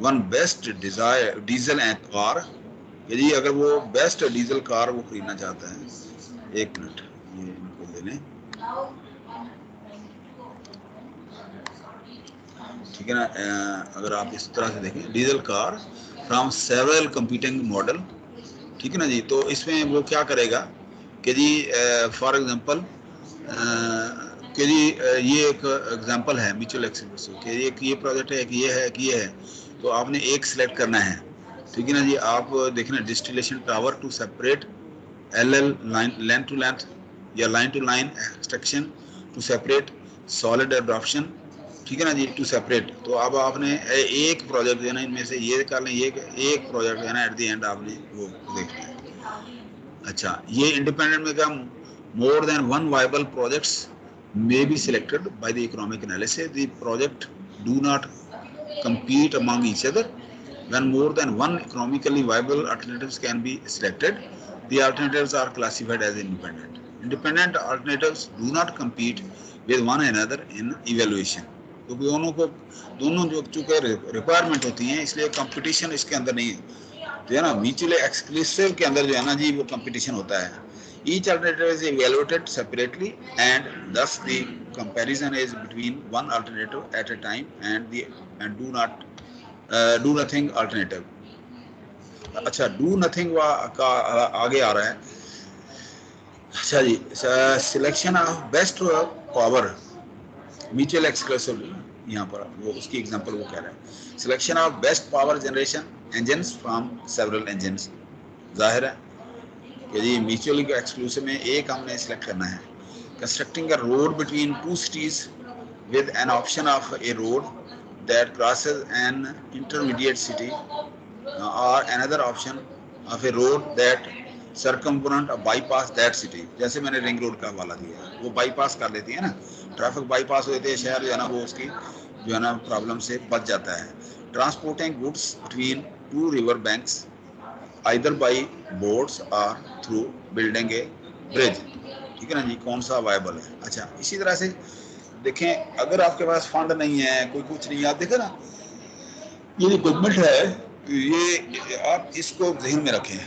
one best desired diesel and car. यदि अगर वो best diesel car वो खरीदना चाहता है, एक minute ये इनको ले लें, ठीक है ना। अगर आप इस तरह से देखें, diesel car from several competing model, ठीक है ना जी। तो इसमें वो क्या करेगा कि जी फॉर एग्जांपल कि जी ये एक एग्जांपल है म्यूचुअल एक्सक्लूसिव कि एक ये प्रोजेक्ट है, कि ये है, कि ये है, तो आपने एक सिलेक्ट करना है, ठीक है ना जी। आप देखना distillation tower to separate LL line length to length या line to line extraction to separate solid adoption, ठीक है ना जी, टू सेपरेट। तो अब आपने एक प्रोजेक्ट जो है ना इनमें से ये कर लें, ये एक प्रोजेक्ट है ना एट द एंड आपने वो देखना है। अच्छा, ये इंडिपेंडेंट में क्या, more than one viable projects may be selected by the economic analysis. The project do not compete among each other. When more than one economically viable alternatives can be selected, the alternatives are classified as independent. Independent alternatives do not compete with one another in evaluation. तो दोनों जो चूंकि requirement होती हैं, इसलिए competition इसके अंदर नहीं है ना। म्यूचुअली एक्सक्लूसिव के अंदर जो है ना जी वो कंपटीशन होता है। Each alternative is evaluated separately, and thus the comparison is between one alternative at a time and do nothing alternative. अच्छा, do nothing का आगे आ रहा है। अच्छा जी, selection of best power mutual exclusive, यहाँ पर वो उसकी एग्जांपल वो कह रहा है, selection of best power generation engines from several engines. जाहिर है कि जी म्यूचुअली एक्सक्लूसिव में एक हमने सिलेक्ट करना है। Constructing a road between two cities with an option of A road that crosses an intermediate city, or another option of a road that circumvent or bypass that city. जैसे मैंने ring road का हवाला दिया, वो bypass कर लेती है ना, ट्रैफिक बाईपास होते हैं, शहर जो है ना वो उसकी जो है ना प्रॉब्लम से बच जाता है. Transporting goods between two river banks either by boats or through building a bridge. ठीक है ना जी, कौन सा वायबल है. अच्छा, इसी तरह से देखें, अगर आपके पास फंड नहीं है, कोई कुछ नहीं है, आप देखें ना, ये जो गवर्नमेंट है, ये आप इसको ध्यान में रखें,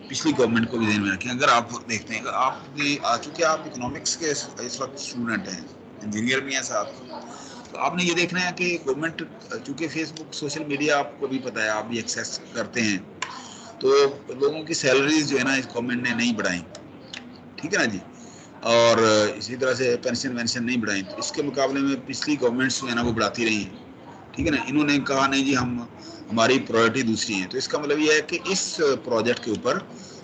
पिछली गवर्नमेंट को भी ध्यान में रखें. अगर आप देखते हैं, आपने चूंकि आप इकोनॉमिक्स के इस वक्त स्टूडेंट हैं, इंजीनियर भी हैं साथ, तो आपने ये देखना है कि गवर्नमेंट, चूंकि फेसबुक सोशल मीडिया आपको भी पता है, आप भी एक्सेस करते हैं, तो लोगों की सैलरीज जो है ना इस गवर्नमेंट ने नहीं बढ़ाई. ठीक है ना जी, और इसी तरह से पेंशन वेंशन नहीं बढ़ाई. तो इसके मुकाबले में पिछली गवर्नमेंट्स जो है ना वो बढ़ाती रही. ठीक है ना, इन्होंने कहा नहीं जी, हमारी प्रायोरिटी दूसरी है. तो इसका मतलब ये है कि इस प्रोजेक्ट के ऊपर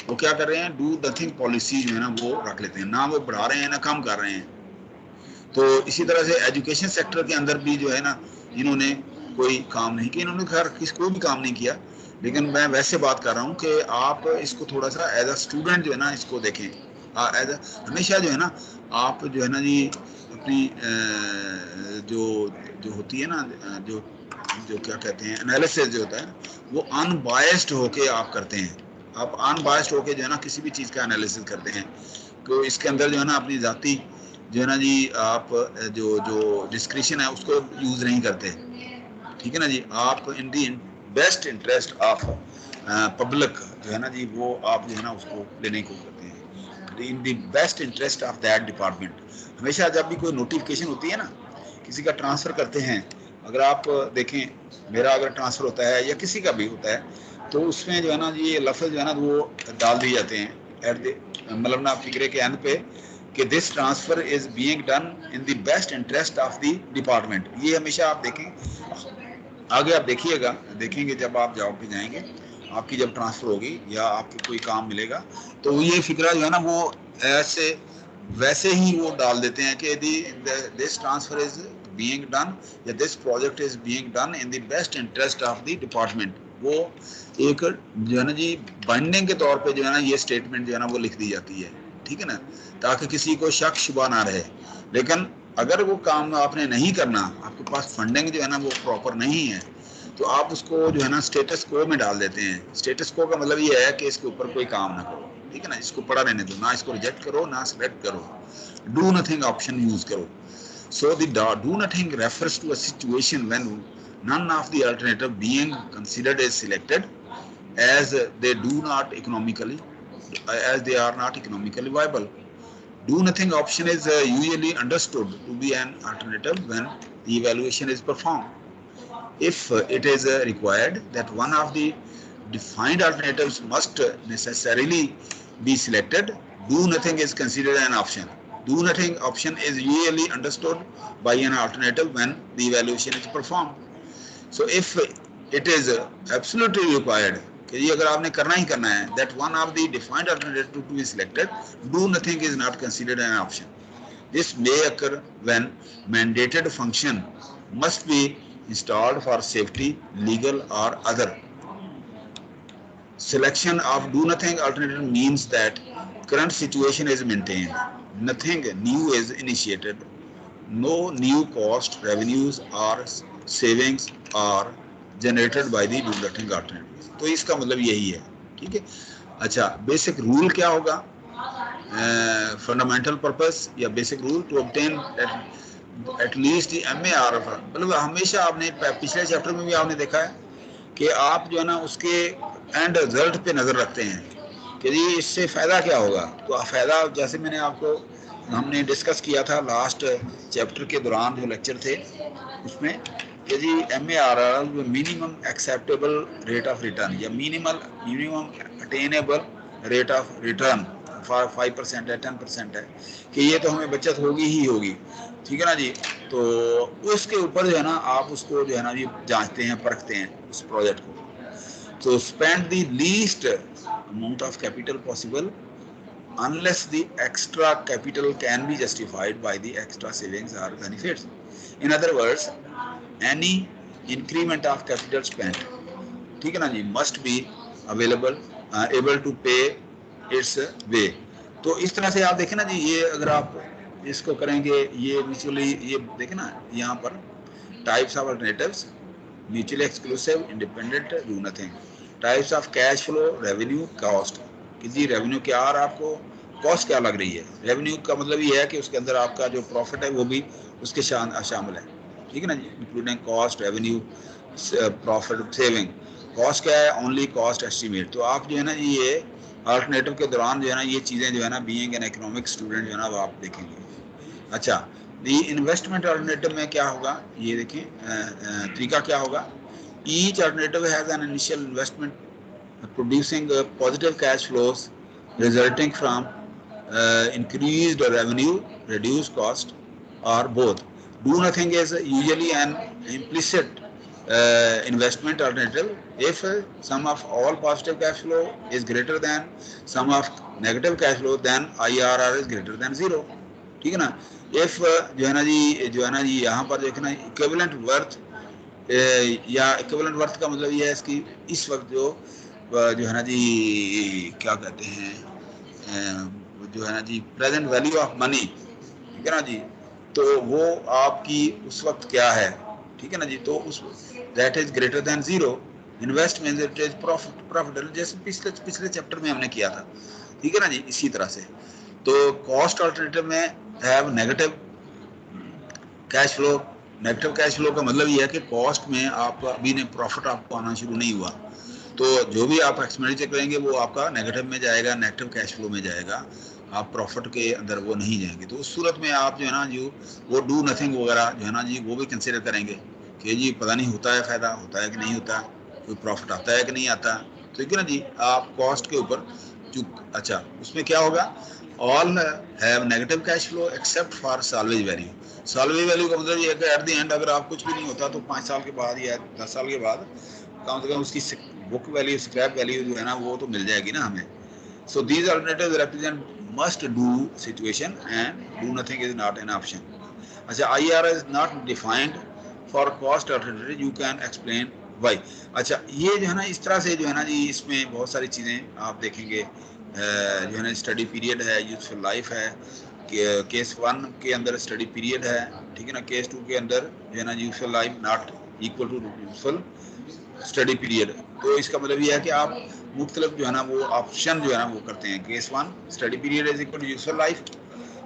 वो क्या कर रहे हैं, डू नथिंग पॉलिसी जो है ना वो रख लेते हैं, ना वो बढ़ा रहे हैं ना कम कर रहे हैं. तो इसी तरह से एजुकेशन सेक्टर के अंदर भी जो है ना इन्होंने कोई काम नहीं किया. इन्होंने खैर कोई भी काम नहीं किया, लेकिन मैं वैसे बात कर रहा हूँ कि आप इसको थोड़ा सा एज अ स्टूडेंट जो है ना इसको देखें. एज हमेशा जो है ना आप जो है ना जी अपनी जो होती है ना, जो क्या कहते हैं, एनालिसिस जो होता है, वो अनबायस्ड होके आप करते हैं. आप अनबायस्ड होके जो है ना किसी भी चीज़ का एनालिसिस करते हैं. तो इसके अंदर जो है ना अपनी जाती जो है ना जी आप जो डिस्क्रिप्शन है उसको यूज़ नहीं करते. ठीक है ना जी, आप in the best interest of public जो है ना जी वो आप जो है ना उसको लेने को करते हैं, in the best interest of that department. हमेशा जब भी कोई नोटिफिकेशन होती है ना, किसी का ट्रांसफ़र करते हैं, अगर आप देखें, मेरा अगर ट्रांसफ़र होता है या किसी का भी होता है, तो उसमें जो है ना जी ये लफ्ज़ जो है ना वो डाल दिए जाते हैं एट द मतलब ना फिक्रे के एंड पे कि this transfer is being done in the best interest of the department. ये हमेशा आप देखें, आगे आप देखिएगा, देखेंगे जब आप जॉब पे जाएंगे, आपकी जब ट्रांसफ़र होगी या आपको कोई काम मिलेगा, तो ये फिक्रा जो है ना वो ऐसे वैसे ही वो डाल देते हैं कि this transfer is being done या this project is being done in the best interest of the department. वो एक जो है ना जी बाइंडिंग के तौर पे जो है ना ये स्टेटमेंट जो है ना वो लिख दी जाती है. ठीक है ना, ताकि किसी को शक शुबा ना रहे. लेकिन अगर वो काम आपने नहीं करना, आपके पास फंडिंग जो है ना वो प्रॉपर नहीं है, तो आप उसको जो है ना स्टेटस को में डाल देते हैं. स्टेटस को का मतलब ये है कि इसके ऊपर कोई काम ना करो. ठीक है ना, इसको पड़ा रहने दो, ना इसको रिजेक्ट करो ना सिलेक्ट करो, डू नथिंग ऑप्शन यूज करो. So the do nothing refers to a situation when none of the alternative being considered is selected as they are not economically viable. Do nothing option is usually understood to be an alternative when the evaluation is performed. If it is required that one of the defined alternatives must necessarily be selected, do nothing is considered an option. Do nothing option is usually understood by an alternative when the evaluation is performed. So if it is absolutely required कि ये अगर आपने करना ही करना है, that one of the defined alternative to be selected, do nothing is not considered an option. This may occur when mandated function must be installed for safety, legal or other. Selection of do nothing alternative means that current situation is maintained, nothing new is initiated, no new cost, revenues or savings are generated by the do nothing alternative. तो इसका मतलब यही है. ठीक है. अच्छा, basic rule क्या होगा, फंडामेंटल पर्पस या basic rule to obtain at least MAR. मतलब हमेशा आपने पिछले चैप्टर में भी आपने देखा है कि आप जो है ना उसके एंड रिजल्ट पे नज़र रखते हैं कि जी इससे फ़ायदा क्या होगा. तो फ़ायदा जैसे मैंने आपको हमने डिस्कस किया था लास्ट चैप्टर के दौरान जो लेक्चर थे उसमें कि जी MAR minimum acceptable rate of return या minimum attainable rate of return 5% है 10% है कि ये तो हमें बचत होगी ही होगी. ठीक है ना जी. तो उसके ऊपर जो है ना आप उसको जो है ना जी जांचते हैं, परखते हैं उस प्रोजेक्ट को. तो spend the least amount of capital possible unless the extra capital can be justified by the extra savings or benefits. In other words, any increment of capital spend, ठीक है ना जी, must be available able to pay its way. तो इस तरह से आप देखें ना जी, ये अगर आप इसको करेंगे, ये म्यूचुअली, ये देखें ना यहाँ पर types of alternatives, mutually exclusive, independent, do nothing, types of cash flow, revenue, cost, कि जी रेवेन्यू क्या आ रहा है आपको, कॉस्ट क्या लग रही है। रेवेन्यू का मतलब ये है कि उसके अंदर आपका जो प्रॉफिट है वो भी उसके शामिल है, ठीक है ना जी, including cost, revenue, profit, saving. Cost क्या है, ओनली कॉस्ट एस्टिमेट। तो आप जो है ना ये अल्टरनेटिव के दौरान जो है ना ये चीज़ें जो है ना बीइंग एन इकोनॉमिक स्टूडेंट जो है ना वो आप देखेंगे। अच्छा, दी इन्वेस्टमेंट अल्टरनेटिव में क्या होगा, ये देखें तरीका क्या होगा। Each alternative has an initial investment producing positive cash flows resulting from increased revenue, reduced cost, or both. Do nothing is usually an implicit investment alternative. If sum of all positive cash flow is greater than sum of negative cash flow, then IRR is greater than zero. ठीक है ना। If जो है ना जी यहाँ पर देखना equivalent worth, या इक्विवेलेंट वर्थ का मतलब ये है इसकी इस वक्त जो है ना जी क्या कहते हैं, जो है ना जी प्रेजेंट वैल्यू ऑफ मनी, ठीक है ना जी, तो वो आपकी उस वक्त क्या है, ठीक है ना जी, तो उस that is greater than zero, invest means it is profitable, जैसे पिछले चैप्टर में हमने किया था, ठीक है ना जी। इसी तरह से तो कॉस्ट अल्टरनेटिव में have negative cash flow. Negative cash flow का मतलब ये है कि कॉस्ट में आप अभी ने प्रॉफिट आपको आना शुरू नहीं हुआ, तो जो भी आप एक्सपेंडिचर करेंगे वो आपका नेगेटिव में जाएगा, नेगेटिव कैश फ्लो में जाएगा, आप प्रॉफिट के अंदर वो नहीं जाएंगे। तो उस सूरत में आप जो है ना जो वो डू नथिंग वगैरह जो है ना जी वो भी कंसिडर करेंगे कि जी पता नहीं होता है, फ़ायदा होता है कि नहीं होता, कोई प्रॉफिट आता है कि नहीं आता, ठीक है ना जी। आप कॉस्ट के ऊपर अच्छा उसमें क्या होगा, all have negative cash flow except for salvage value. Salvage value का मतलब ये है कि एट द एंड अगर आप कुछ भी नहीं होता तो 5 साल के बाद या 10 साल के बाद कम से कम उसकी बुक वैल्यू, स्क्रैप वैल्यू जो है ना वो तो मिल जाएगी ना हमें। So these alternatives represent must do situation and do nothing is not an option. अच्छा, IRR is not defined for cost alternative, you can explain why. अच्छा, ये जो है ना इस तरह से जो है ना जी इसमें बहुत सारी चीज़ें आप देखेंगे, जो है ना स्टडी पीरियड है, यूजफुल लाइफ है, केस 1 के अंदर स्टडी पीरियड है, ठीक है ना, केस 2 के अंदर जो है ना useful life not equal to useful study period. तो इसका मतलब ये है कि आप मुख्तलिफ जो है ना वो ऑप्शन जो है ना वो करते हैं। Case 1 study period is equal to useful life,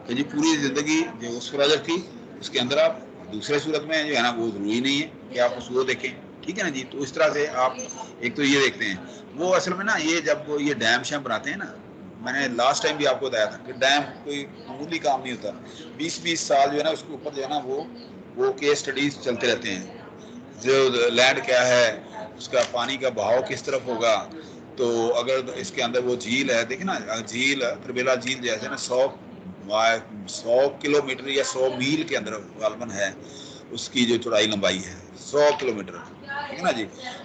कि जी पूरी ज़िंदगी जो उस प्रोजेक्ट की उसके अंदर आप दूसरे सूरत में जो है ना वो ज़रूरी नहीं है कि आप उसको देखें, ठीक है ना जी। तो इस तरह से आप एक तो ये देखते हैं, वो असल में ना ये जब वो ये डैम शैम बनाते हैं ना, मैंने लास्ट टाइम भी आपको बताया था कि डैम कोई मामूली काम नहीं होता, 20-20 साल जो है ना उसके ऊपर जो है ना वो केस स्टडीज चलते रहते हैं। जो लैंड क्या है, उसका पानी का बहाव किस तरफ होगा, तो अगर इसके अंदर वो झील है, देखिए ना झील त्रिबेला झील जैसे ना 100 किलोमीटर या 100 मील के अंदर गालबन है, उसकी जो चौड़ाई लंबाई है 100 किलोमीटर, ठीक है ना जी।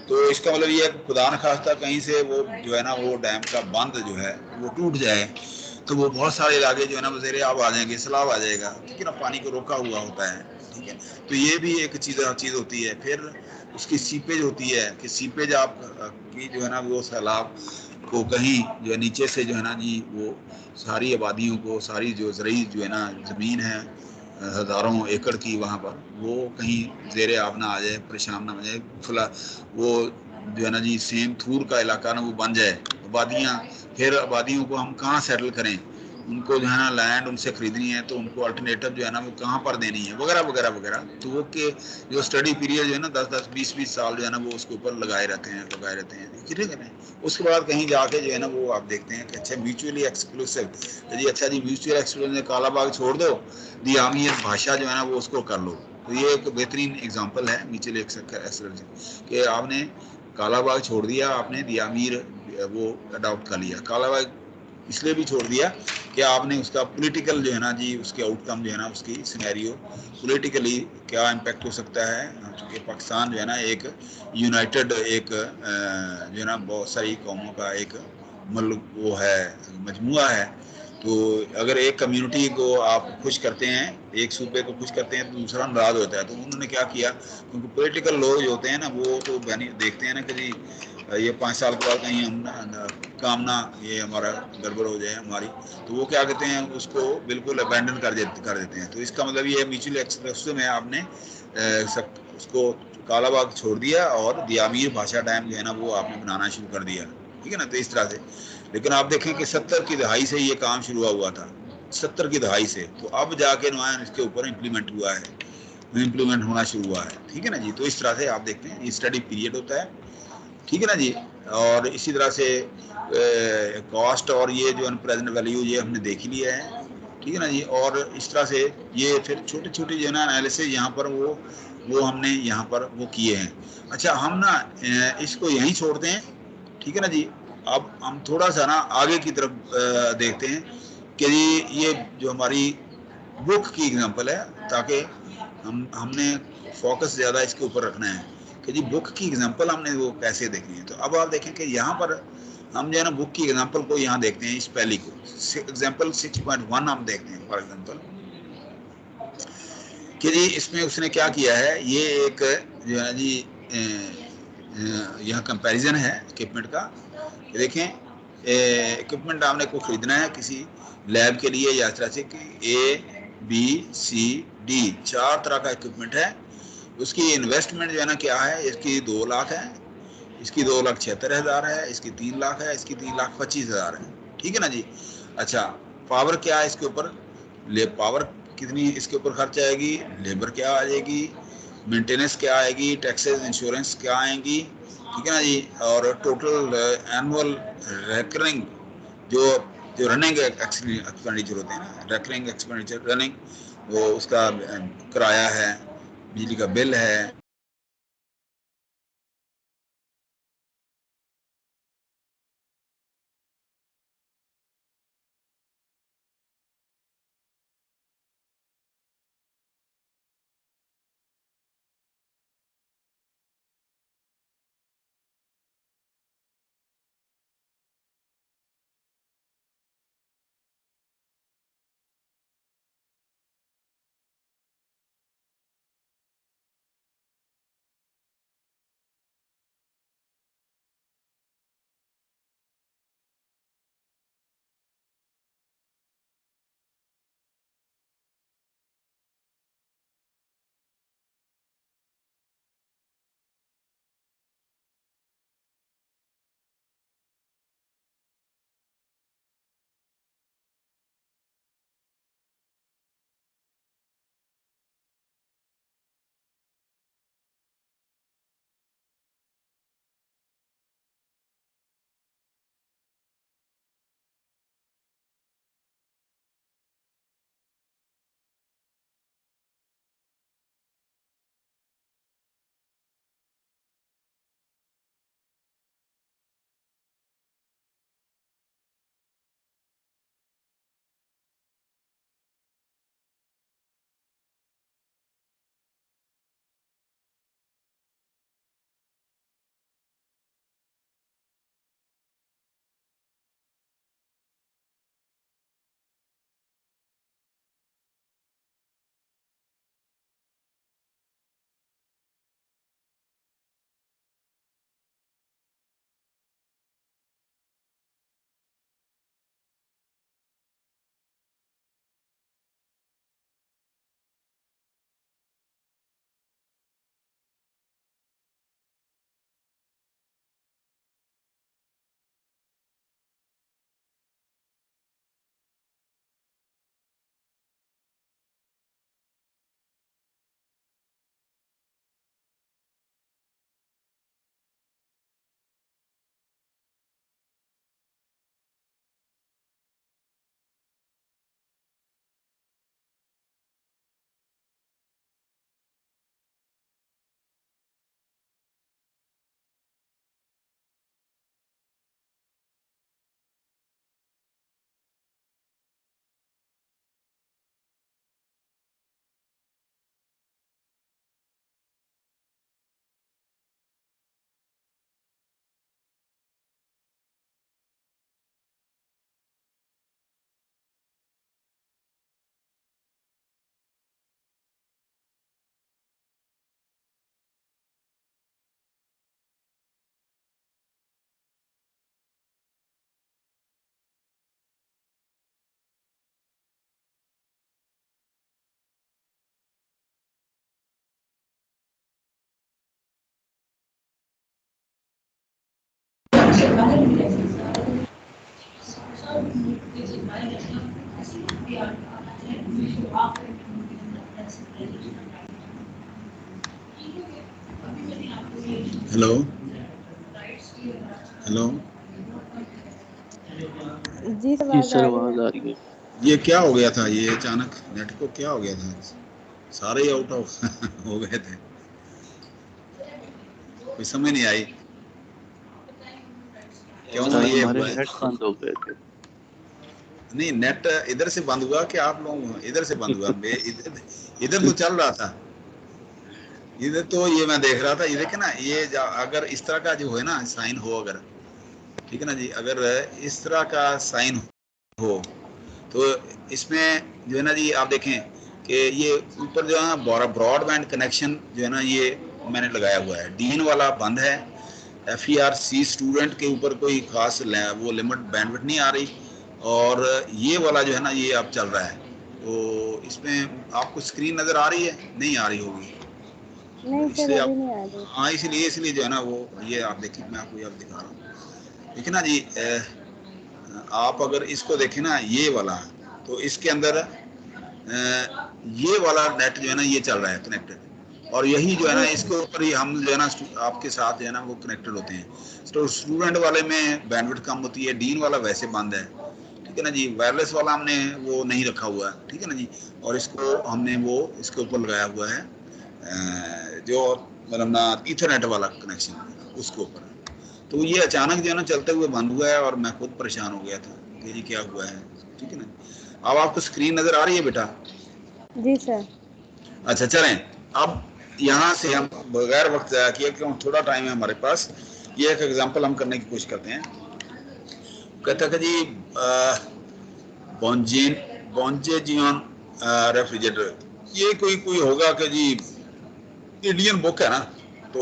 तो इसका मतलब ये है खुदा न खास्ता कहीं से वो जो है ना वो डैम का बंद जो है वो टूट जाए तो वो बहुत सारे इलाके जो है ना वो ज़ेरे आब आ जाएंगे, सैलाब आ जाएगा, ठीक है ना, पानी को रोका हुआ होता है, ठीक है। तो ये भी एक चीज़ होती है। फिर उसकी सीपेज होती है कि सीपेज आप की जो है ना वो सैलाब को कहीं जो है नीचे से जो है ना जी वो सारी आबादियों को, सारी जो ज़रूरी जो है ना ज़मीन है हज़ारों एकड़ की, वहाँ पर वो कहीं ज़ेरे आब ना आ जाए, परेशान ना हो जाए, फला वो जो है ना जी सेम थूर का इलाका ना वो बन जाए आबादियाँ। फिर आबादियों को हम कहाँ सेटल करें, उनको जो है ना लैंड उनसे ख़रीदनी है तो उनको अल्टरनेटिव जो है ना वो कहाँ पर देनी है, वगैरह वगैरह वगैरह। तो वो के जो स्टडी पीरियड जो है ना 10-10 20-20 साल जो है ना वो उसके ऊपर लगाए रहते हैं, ठीक है ना। उसके बाद कहीं जाके जो है ना वो आप देखते हैं कि अच्छा म्यूचुअली एक्सक्लूसिव, यदि अच्छा जी म्यूचुअल एक्सक्लूसिव काला बाग छोड़ दो, दी आमियत भाषा जो है ना वो उसको कर लो। तो ये एक बेहतरीन एग्जाम्पल है म्यूचुअल एक्सक्लूसिव कि आपने काला बाग छोड़ दिया, आपने दियामीर वो अडॉप्ट कर लिया। काला बाग इसलिए भी छोड़ दिया कि आपने उसका पॉलिटिकल जो है ना जी उसके आउटकम जो है ना उसकी सिनेरियो पॉलिटिकली क्या इम्पैक्ट हो सकता है, क्योंकि पाकिस्तान जो है ना एक यूनाइटेड एक जो है ना बहुत सारी कौमों का एक मतलब वो है मजमुआ है, तो अगर एक कम्युनिटी को आप खुश करते हैं, एक सूबे को खुश करते हैं, तो दूसरा नाराज होता है। तो उन्होंने क्या किया, क्योंकि पॉलिटिकल लोग जो होते हैं ना, वो तो देखते हैं ना कि जी ये 5 साल के बाद कहीं हम काम ना ये हमारा गड़बड़ हो जाए हमारी, तो वो क्या कहते हैं, उसको बिल्कुल अबैंडन कर देते हैं। तो इसका मतलब ये म्यूचुअल एक्सप्रेसिव में आपने उसको कालाबाग छोड़ दिया और दियामीर भाषा डैम जो है ना वो आपने बनाना शुरू कर दिया, ठीक है ना। तो इस तरह से, लेकिन आप देखें कि 70 की दहाई से ये काम शुरू हुआ था, 70 की दहाई से, तो अब जाके नुमाया इसके ऊपर इम्प्लीमेंट हुआ है, इम्प्लीमेंट होना शुरू हुआ है, ठीक है ना जी। तो इस तरह से आप देखते हैं ये स्टडी पीरियड होता है, ठीक है ना जी। और इसी तरह से कॉस्ट और ये जो अनप्रेजेंट वैल्यू ये हमने देख ही लिया है, ठीक है ना जी। और इस तरह से ये फिर छोटे छोटे जो है ना एनालिसिस यहाँ पर वो हमने यहाँ पर वो किए हैं। अच्छा, हम ना इसको यहीं छोड़ते हैं, ठीक है ना जी। अब हम थोड़ा सा ना आगे की तरफ देखते हैं कि ये जो हमारी बुक की एग्जांपल है, ताकि हमने फोकस ज़्यादा इसके ऊपर रखना है कि जी बुक की एग्जांपल हमने वो कैसे देखनी है। तो अब आप देखें कि यहाँ पर हम जो है ना बुक की एग्जांपल को यहाँ देखते हैं, इस पहली को एग्जांपल 6.1 हम देखते हैं फॉर एग्जांपल कि जी इसमें उसने क्या किया है। ये एक जो है जी यह कंपैरिजन है इक्विपमेंट का। देखें, इक्विपमेंट आपने को खरीदना है किसी लैब के लिए या इस तरह से कि ABCD 4 तरह का इक्विपमेंट है। उसकी इन्वेस्टमेंट जो है ना क्या है, इसकी 2 लाख है, इसकी 2,76,000 है, इसकी 3 लाख है, इसकी 3,25,000 है, ठीक है ना जी। अच्छा, पावर क्या है इसके ऊपर, ले पावर कितनी इसके ऊपर खर्च आएगी, लेबर क्या आ जाएगी, मेंटेनेंस क्या आएगी, टैक्सेस इंश्योरेंस क्या आएंगी, ठीक है ना जी। और टोटल एनुअल रेकरिंग जो जो रनिंग एक्सपेंडिचर होते हैं ना, रेकरिंग एक्सपेंडिचर रनिंग, वो उसका किराया है, बिजली का बिल है, हेलो हेलो, जी जी आवाज सर, आ रही आवाज है। आ रही है। ये क्या हो गया था? ये अचानक नेट को क्या हो गया था? सारे ही आउट ऑफ हो गए थे, कोई समझ नहीं आई क्यों सर ये हमारे हुआ है। नेट बंद हो गए थे। नहीं, नेट इधर से बंद हुआ कि आप लोग इधर से बंद हुआ? इधर इधर तो चल रहा था। इधर तो ये मैं देख रहा था, ये देखे ना, ये अगर इस तरह का जो है ना साइन हो, अगर ठीक है ना जी, अगर इस तरह का साइन हो तो इसमें जो है ना जी, आप देखें कि ये ऊपर जो है ब्रॉडबैंड कनेक्शन जो है ना, ये मैंने लगाया हुआ है। डीन वाला बंद है। FERC स्टूडेंट के ऊपर कोई खास वो लिमिट बैंडविड्थ नहीं आ रही, और ये वाला जो है ना ये अब चल रहा है। तो इसमें आपको स्क्रीन नज़र आ रही है? नहीं आ रही होगी, नहीं सर, इसलिए अभी आप, नहीं आ रही। हाँ इसलिए जो है ना वो ये आप देखिए, मैं आपको ये अब दिखा रहा हूँ। देखिए ना जी, आप अगर इसको देखें ना, ये वाला, तो इसके अंदर ये वाला नेट जो है ना ये चल रहा है कनेक्टेड, और यही जो है ना जी सर। इसके ऊपर ही हम जो है ना आपके साथ जो है ना वो कनेक्टेड होते हैं। तो स्टूडेंट वाले में बैंडविड्थ कम होती है, डीन वाला वैसे बंद है, ठीक है ना जी। वायरलेस वाला हमने वो नहीं रखा हुआ है, ठीक है ना जी, और इसको हमने वो इसके ऊपर लगाया हुआ है जो मतलब ना ईथरनेट वाला कनेक्शन उसके ऊपर। तो ये अचानक जो है ना चलते हुए बंद हुआ है, और मैं खुद परेशान हो गया था कि ये क्या हुआ है, ठीक है ना। अब आपको स्क्रीन नजर आ रही है बेटा? जी सर। अच्छा चलें, अब यहाँ से हम बगैर वक्त ज़ाया किए, क्यों थोड़ा टाइम है हमारे पास, ये एक एग्जांपल हम करने की कोशिश करते हैं। कहता है कि जी बॉन्जेन बॉन्जेजियन रेफ्रिजरेटर, ये कोई कोई होगा कि जी इंडियन बुक है ना, तो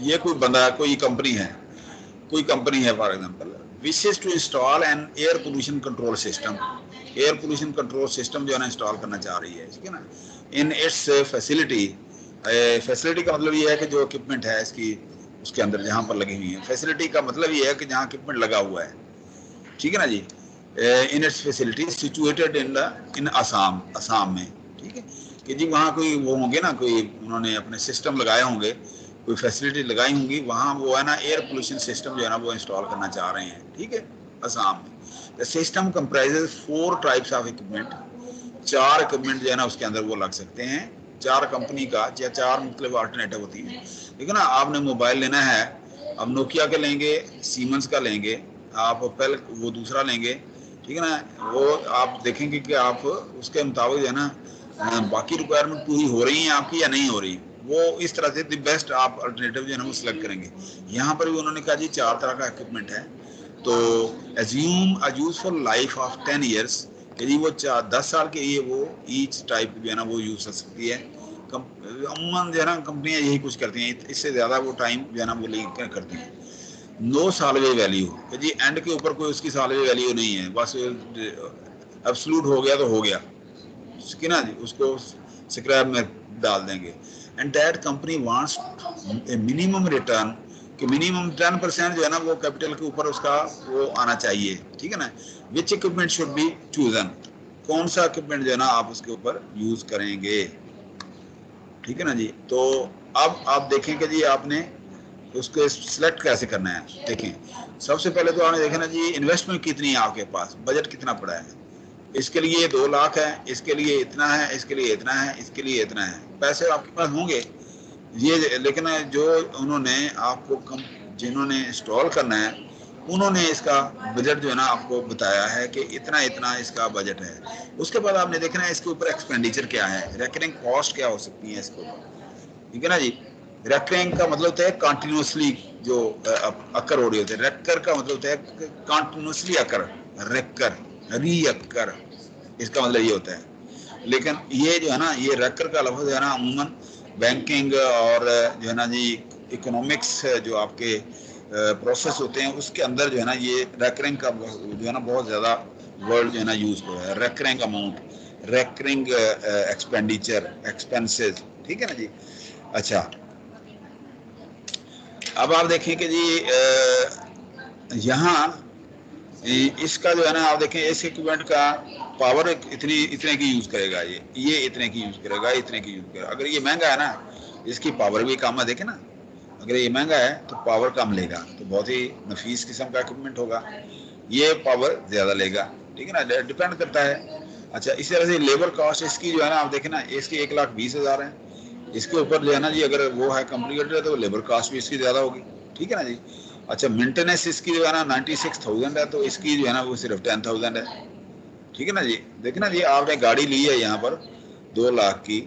ये कोई बंदा, कोई कंपनी है for example, wishes to install an air pollution control system. Air pollution control system जो है ना इंस्टॉल करना चाह रही है, ठीक है ना, इन इट्स फैसिलिटी। फैसिलिटी का मतलब ये है कि जो इक्विपमेंट है इसकी उसके अंदर जहाँ पर लगी हुई है। फैसिलिटी का मतलब ये है कि जहाँ इक्विपमेंट लगा हुआ है, ठीक है ना जी। In its facility situated in Assam, Assam में, ठीक है, कि जी वहाँ कोई वो होंगे ना, कोई उन्होंने अपने सिस्टम लगाए होंगे, कोई फैसिलिटी लगाई होंगी वहाँ, वो है ना एयर पोल्यूशन सिस्टम जो है ना वो इंस्टॉल करना चाह रहे हैं, ठीक है, असम में। The system comprises 4 types of equipment. 4 equipment जो है ना उसके अंदर वो लग सकते हैं, 4 कंपनी का, या 4 मतलब अल्टरनेटिव होती है, ठीक है ना। आपने मोबाइल लेना है, अब नोकिया का लेंगे, सीमेंस का लेंगे, आप एप्पल वो दूसरा लेंगे, ठीक है ना। वो आप देखेंगे कि आप उसके मुताबिक जो है ना बाकी रिक्वायरमेंट पूरी हो रही है आपकी या नहीं हो रही, वो इस तरह से द बेस्ट आप अल्टरनेटिव जो है ना वो सिलेक्ट करेंगे। यहाँ पर भी उन्होंने कहा जी 4 तरह का इक्विपमेंट है। तो assume a useful life of 10 years, यदि वो 10 साल के लिए वो ईच टाइप जो है ना वो यूज कर सकती है। अमूमन जो है ना कंपनियां यही कुछ करती हैं, इससे ज़्यादा वो टाइम जो है ना वो लेकर करती हैं। नो सालवे वैल्यू, कि जी एंड के ऊपर कोई उसकी सालवे वैल्यू नहीं है, बस एब्सोल्यूट हो गया तो हो गया, कि ना जी उसको स्क्रैप में डाल देंगे। And that company wants A minimum return, कि मिनिमम 10% जो है ना वो कैपिटल के ऊपर उसका वो आना चाहिए, ठीक है ना। विच इक्विपमेंट शुड बी चूजन, कौन सा इक्विपमेंट जो है ना आप उसके ऊपर यूज करेंगे, ठीक है ना जी। तो अब आप देखें कि जी आपने उसको सिलेक्ट कैसे करना है। देखें सबसे पहले तो आपने देखा ना जी इन्वेस्टमेंट कितनी है आपके पास, बजट कितना पड़ा है। इसके लिए 2 लाख है, इसके लिए इतना है, इसके लिए इतना है, इसके लिए इतना है, पैसे आपके पास होंगे ये, लेकिन जो उन्होंने आपको जिन्होंने इंस्टॉल करना है उन्होंने इसका बजट जो है ना आपको बताया है कि इतना इतना इसका बजट है। उसके बाद आपने देखना है इसके ऊपर एक्सपेंडिचर क्या है, रेकरिंग कॉस्ट क्या हो सकती है इसके ऊपर, ठीक है ना जी। रेकरिंग का मतलब होता है कंटिन्यूसली जो अकर हो रही होती है, रेकर का मतलब होता है कंटिन्यूसली अकर, रेकर री अकर, इसका मतलब ये होता है। लेकिन ये जो है ना ये रेकर का लफ्ज है ना अमूमन बैंकिंग और जो है ना जी इकोनॉमिक्स जो आपके प्रोसेस होते हैं उसके अंदर जो है ना ये रेकरिंग का जो है ना बहुत ज़्यादा वर्ड जो है ना यूज हो रहा है। Recurring amount, recurring expenditure, expenses, ठीक है ना जी। अच्छा अब आप देखें कि जी यहाँ इसका जो है ना आप देखें इस इक्विपमेंट का पावर इतने की यूज करेगा, ये इतने की यूज करेगा, इतने की यूज करेगा। अगर ये महंगा है ना, इसकी पावर भी कम है, देखें ना, अगर ये महंगा है तो पावर कम लेगा, तो बहुत ही नफीस किस्म का इक्विपमेंट होगा, ये पावर ज्यादा लेगा, ठीक है ना, डिपेंड करता है। अच्छा, इसी तरह से लेबर कॉस्ट इसकी जो है ना आप देखें ना, इसकी 1,20,000 है, इसके ऊपर जो है ना जी अगर वो है कॉम्प्लिकेटेड है तो लेबर कॉस्ट भी इसकी ज्यादा होगी, ठीक है ना जी। अच्छा, मेंटेनेंस इसकी जो है ना 96,000 है, तो इसकी जो है ना वो सिर्फ 10,000 है, ठीक है ना जी। देखिए ना जी, आपने गाड़ी ली है यहाँ पर 2 लाख की,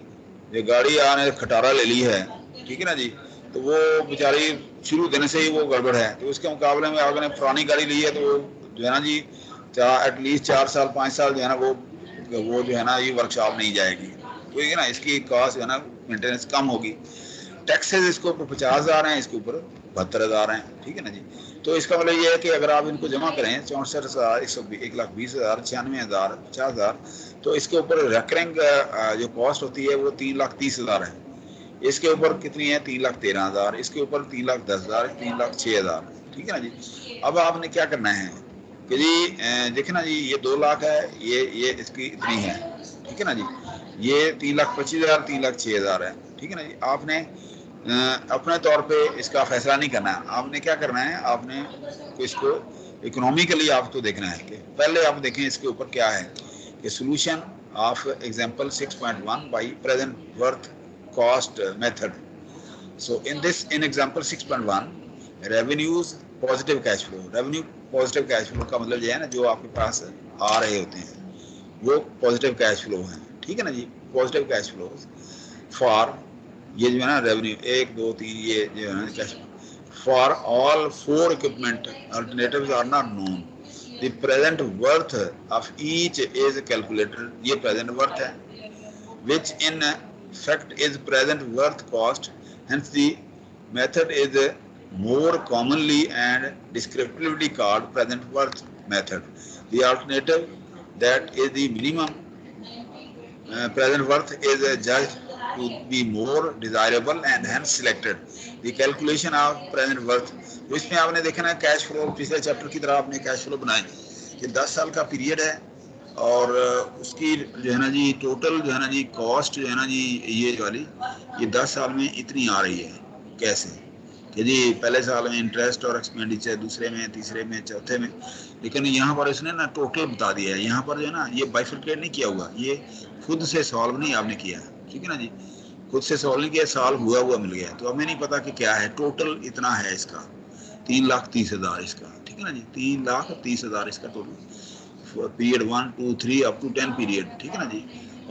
ये गाड़ी आपने खटारा ले ली है, ठीक है ना जी, तो वो बेचारी शुरू दिन से ही वो गड़बड़ है, तो उसके मुकाबले में आपने पुरानी गाड़ी ली है तो जो है ना जी एटलीस्ट 4 साल 5 साल जो है ना वो जो है ना ये वर्कशॉप नहीं जाएगी, तो ये ना इसकी कॉस्ट जो है ना मेंटेनेंस कम होगी। टैक्सेस इसके ऊपर 50,000 हैं, इसके ऊपर 72,000 हैं, ठीक है ना जी। तो इसका मतलब ये है कि अगर आप इनको जमा करें 64,000 1,20,000 96,000 50,000, तो इसके ऊपर रेकरिंग जो कॉस्ट होती है वो 3,30,000 है। इसके ऊपर कितनी है 3,13,000, इसके ऊपर 3,10,000, 3,06,000, ठीक है ना जी। अब आपने क्या करना है कि जी देखे ना जी ये 2 लाख है, ये इसकी इतनी है, ठीक है ना जी, ये 3,25,000 3,06,000 है, ठीक है ना जी। आपने अपने तौर पे इसका फैसला नहीं करना है, आपने क्या करना है, आपने इसको इकोनॉमिकली आपको देखना है कि पहले आप देखें इसके ऊपर क्या है कि solution of example 6.1 by present worth cost method. So in example 6.1 revenues positive cash flow, revenue positive cash flow का मतलब ये है ना जो आपके पास आ रहे होते हैं वो पॉजिटिव कैश फ्लो है, ठीक है ना जी। पॉजिटिव कैश फ्लो फॉर ये जो है ना रेवेन्यू 1 2 3 ये जो है ना cash for all 4 equipment alternatives are not known, the present worth of each is calculated, ये प्रेजेंट वर्थ है, which in fact is present worth cost, hence the method is more commonly and descriptively called present worth method. The alternative, that is the minimum present worth, is judged to be more desirable and hence selected. The calculation of present worth, तो इसमें आपने देखा ना cash flow पिछले chapter की तरह आपने cash flow बनाए कि 10 साल का पीरियड है और उसकी जो है ना जी टोटल जो है ना जी कॉस्ट जो है ना जी ये वाली ये 10 साल में इतनी आ रही है, कैसे कि जी पहले साल में इंटरेस्ट और एक्सपेंडिचर, दूसरे में, तीसरे में, चौथे में, लेकिन यहाँ पर इसने ना टोटल बता दिया है। यहाँ पर जो है ना ये बाइफरकेट नहीं किया हुआ, ये खुद से सॉल्व नहीं आपने किया, ठीक है ना जी, खुद से सॉल्व नहीं किया, सॉल्व हुआ मिल गया, तो हमें नहीं पता कि क्या है, टोटल इतना है इसका 3,30,000 इसका, ठीक है ना जी, 3,30,000 इसका total period 1 2 3 up to 10 period, ठीक है ना जी।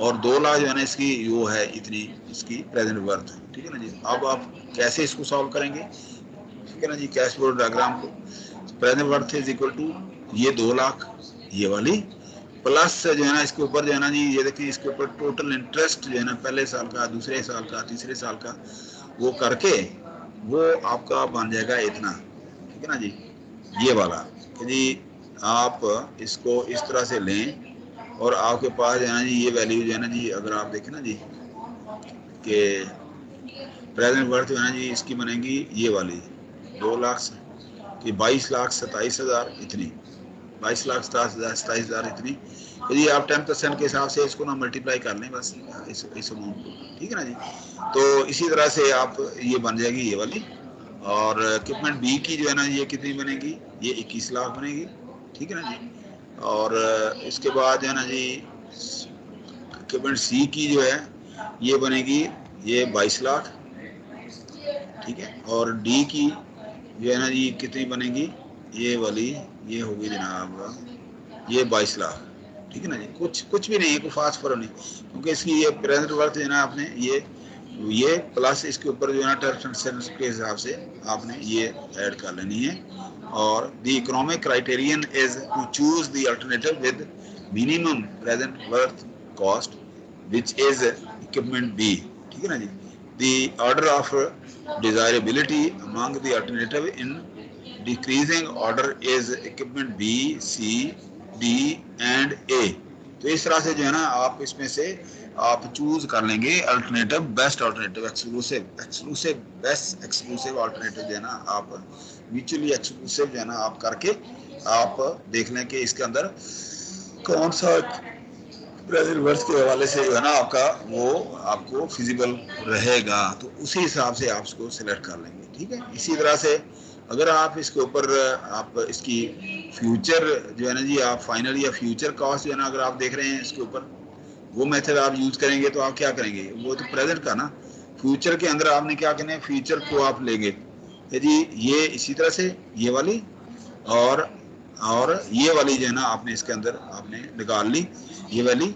और 2 लाख जो है ना इसकी वो है इतनी इसकी प्रेजेंट वर्थ, ठीक है ना जी। अब आप कैसे इसको सॉल्व करेंगे, ठीक है ना जी, कैश फ्लो डायग्राम को, present worth is equal to ये 2 लाख ये वाली प्लस जो है ना इसके ऊपर जो है ना जी ये देखिए इसके ऊपर टोटल इंटरेस्ट जो है ना पहले साल का, दूसरे साल का, तीसरे साल का, वो करके वो आपका बन जाएगा इतना, ठीक है ना जी, ये वाला कि जी आप इसको इस तरह से लें और आपके पास जो है ना जी ये वैल्यू जो है ना जी अगर आप देखें ना जी कि प्रेजेंट वर्थ जो है ना जी इसकी बनेगी ये वाली 2 लाख की 22,27,000 इतनी, 22,27,000 इतनी, तो ये आप 10% के हिसाब से इसको ना मल्टीप्लाई कर लें बस इस अमाउंट को, ठीक है ना जी। तो इसी तरह से आप ये बन जाएगी ये वाली, और इक्विपमेंट बी की जो है ना ये कितनी बनेगी, ये 21 लाख बनेगी, ठीक है ना जी। और इसके बाद जो है ना जी इक्विपमेंट सी की जो है ये बनेगी ये 22 लाख, ठीक है। और डी की जो है ना जी कितनी बनेगी, ये वाली ये होगी जनाब ये 22 लाख, ठीक है ना जी। कुछ भी नहीं है, कोई फास्ट फर्क नहीं, क्योंकि इसकी ये प्रेजेंट वर्थ जो है ना आपने ये प्लस इसके ऊपर जो है ना टर्म्स के हिसाब से आपने ये ऐड कर लेनी है। और the economic criterion is to choose the alternative with minimum present worth cost which is equipment B, ठीक है ना जी। The order of desirability among the alternative in decreasing order is equipment B, C, D and A. तो इस तरह से जो है ना आप इसमें से आप चूज कर लेंगे alternative, best alternative, exclusive best exclusive alternative जो है ना आप म्यूचुअली एक्सक्लूसिव जो है ना आप करके आप देख लें कि इसके अंदर कौन सा प्रेजेंट वर्स के हवाले से जो है ना आपका वो आपको फिजिबल रहेगा, तो उसी हिसाब से आप उसको सिलेक्ट कर लेंगे। ठीक है, इसी तरह से अगर आप इसके ऊपर आप इसकी फ्यूचर जो है ना जी आप फाइनल या फ्यूचर कॉस्ट जो है ना अगर आप देख रहे हैं इसके ऊपर वो मेथड आप यूज करेंगे तो आप क्या करेंगे, वो तो प्रेजेंट का ना, फ्यूचर के अंदर आपने क्या करना है, फ्यूचर को आप लेंगे जी ये इसी तरह से ये वाली और ये वाली जो है ना आपने इसके अंदर आपने निकाल ली, ये वाली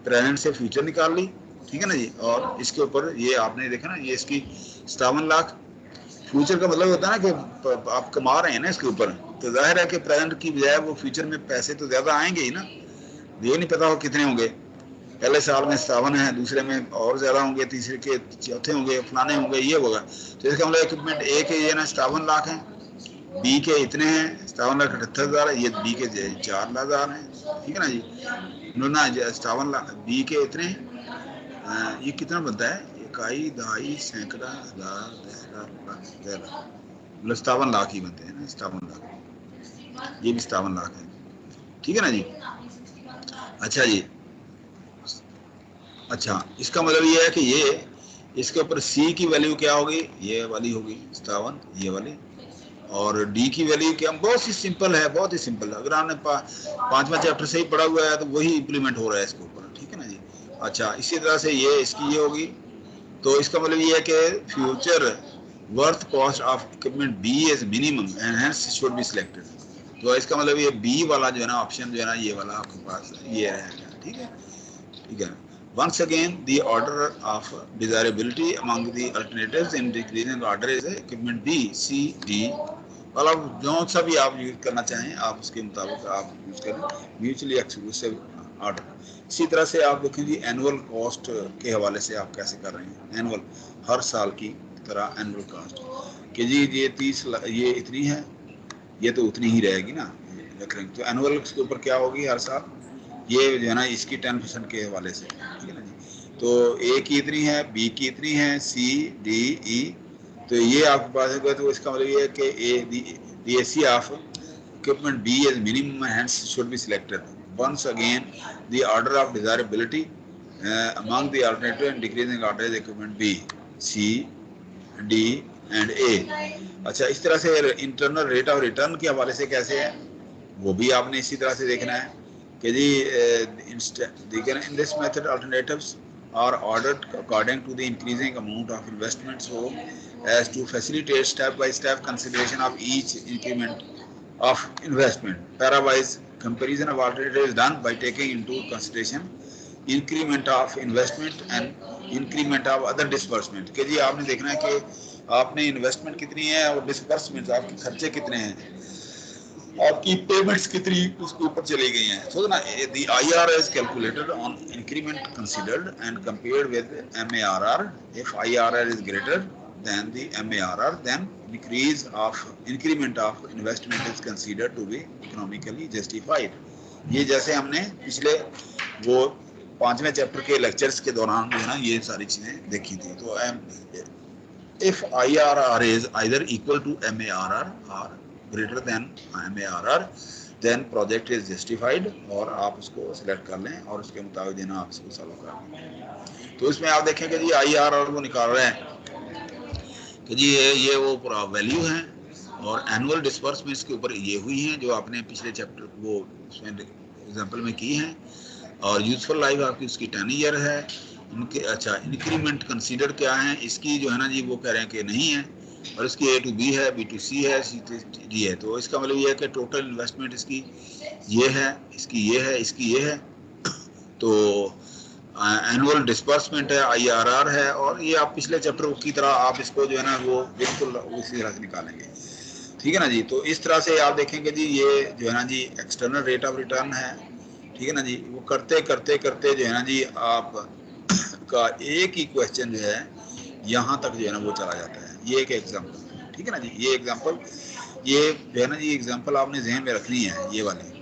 प्रेजेंट से फ्यूचर निकाल ली। ठीक है ना जी, और इसके ऊपर ये आपने देखा ना ये इसकी 57 लाख फ्यूचर का मतलब होता है ना कि आप कमा रहे हैं ना इसके ऊपर, तो जाहिर है कि प्रेजेंट की बजाय वो फ्यूचर में पैसे तो ज्यादा आएंगे ही ना, ये नहीं पता हो कितने होंगे, पहले साल में 57 है, दूसरे में और ज्यादा होंगे, तीसरे के चौथे होंगे, फलाने होंगे, ये होगा। तो इसका मतलब इक्विपमेंट ए के ये ना 57 लाख है, बी के इतने हैं 57,78,000 है, ये बी के 4,00,000 है। ठीक है ना जी, ना 57 लाख बी के इतने हैं, ये कितना बनता है, इकाई दहाई सैकड़ा हजार मतलब 57 लाख ही बनते हैं ना, 57 लाख, ये भी 57 लाख है। ठीक है ना जी, अच्छा जी, अच्छा इसका मतलब ये है कि ये इसके ऊपर सी की वैल्यू क्या होगी, ये वाली होगी 57, ये वाली, और डी की वैल्यू क्या, बहुत ही सिंपल है, बहुत ही सिंपल है, अगर आपने पांचवा चैप्टर से ही पढ़ा हुआ है तो वही इंप्लीमेंट हो रहा है इसके ऊपर। ठीक है ना जी, अच्छा इसी तरह से ये इसकी ये होगी, तो इसका मतलब ये है कि future worth cost of equipment B is minimum and hence should be selected, तो इसका मतलब ये बी वाला जो है ना ऑप्शन जो है ना ये वाला आपके पास ये रहेगा। ठीक है, ठीक है, once again the order of desirability among the alternatives in decreasing order is equipment B, C, D, मतलब जो सा भी आप यूज करना चाहें आप उसके मुताबिक आप यूज करें, म्यूचुअली एक्सक्लूसिव ऑर्डर। इसी तरह से आप देखें जी एनुअल कॉस्ट के हवाले से आप कैसे कर रहे हैं, एनुअल हर साल की तरह एनुअल कॉस्ट कि जी ये 30 ये इतनी है, ये तो उतनी ही रहेगी ना रख रहे, तो एनुअल के ऊपर क्या होगी हर साल, ये जो है ना इसकी 10% के हवाले से। ठीक है ना जी, तो ए की इतनी है, बी की इतनी है, सी डी ई, तो ये आपके पास है, तो इसका मतलब ये है कि A the AC of equipment B is minimum hence should be selected. Once again the order of desirability among the alternative and decreasing order is equipment B, C, D and A. अच्छा इस तरह से internal rate of return के हवाले से कैसे है, वो भी आपने इसी तरह से देखना है कि जी in this method alternatives are ordered according to the increasing amount of investment so as to facilitate step-by-step consideration of each increment of investment. Pairwise comparison of alternatives is done by taking into consideration increment of investment and increment of other disbursement। कि जी आपने देखना है कि आपने investment कितनी है और disbursement आपके खर्चे कितने हैं, आपकी पेमेंट्स कितनी उसके ऊपर चली गई हैं। सो ना the IRR is calculated on increment considered and compared with MARR. If IRR is greater than the MARR, then decrease of increment of investment is considered to be economically justified. ये जैसे हमने पिछले वो 5वें चैप्टर के lectures के दौरान जो है ना ये सारी चीजें देखी थी। तो if IRR is either equal to MARR or greater than MARR, then project is justified, और आप उसको सिलेक्ट कर लें और उसके मुताबिक देना आप इसको सॉल्व कर लें। तो इसमें आप देखें कि जी IRR वो निकाल रहे हैं कि जी ये वो पूरा वैल्यू है, और एनुअल डिस्बर्समेंट्स के ऊपर ये हुई हैं जो आपने पिछले चैप्टर वो उसमें एग्जाम्पल में की हैं, और यूजफुल लाइफ आपकी उसकी 10 ईयर है इनके। अच्छा इंक्रीमेंट कंसीडर क्या है, इसकी जो है ना जी वो कह रहे हैं कि नहीं है, और इसकी A to B है, B to C है, C to D है। तो इसका मतलब ये है कि टोटल इन्वेस्टमेंट इसकी ये है, इसकी ये है, इसकी ये है। तो एनुअल डिस्बर्समेंट है, IRR है, और ये आप पिछले चैप्टर की तरह आप इसको जो है ना वो बिल्कुल उसी तरह से निकालेंगे। ठीक है ना जी, तो इस तरह से आप देखेंगे जी ये जो है ना जी एक्सटर्नल रेट ऑफ रिटर्न है। ठीक है ना जी, वो करते करते करते जो है ना जी आप का एक ही क्वेश्चन जो है यहाँ तक जो है ना वो चला जाता है। ये एक एग्जांपल, ठीक है ना जी, ये एग्जांपल ये जो है ना जी एग्जांपल आपने जहन में रखनी है ये वाली।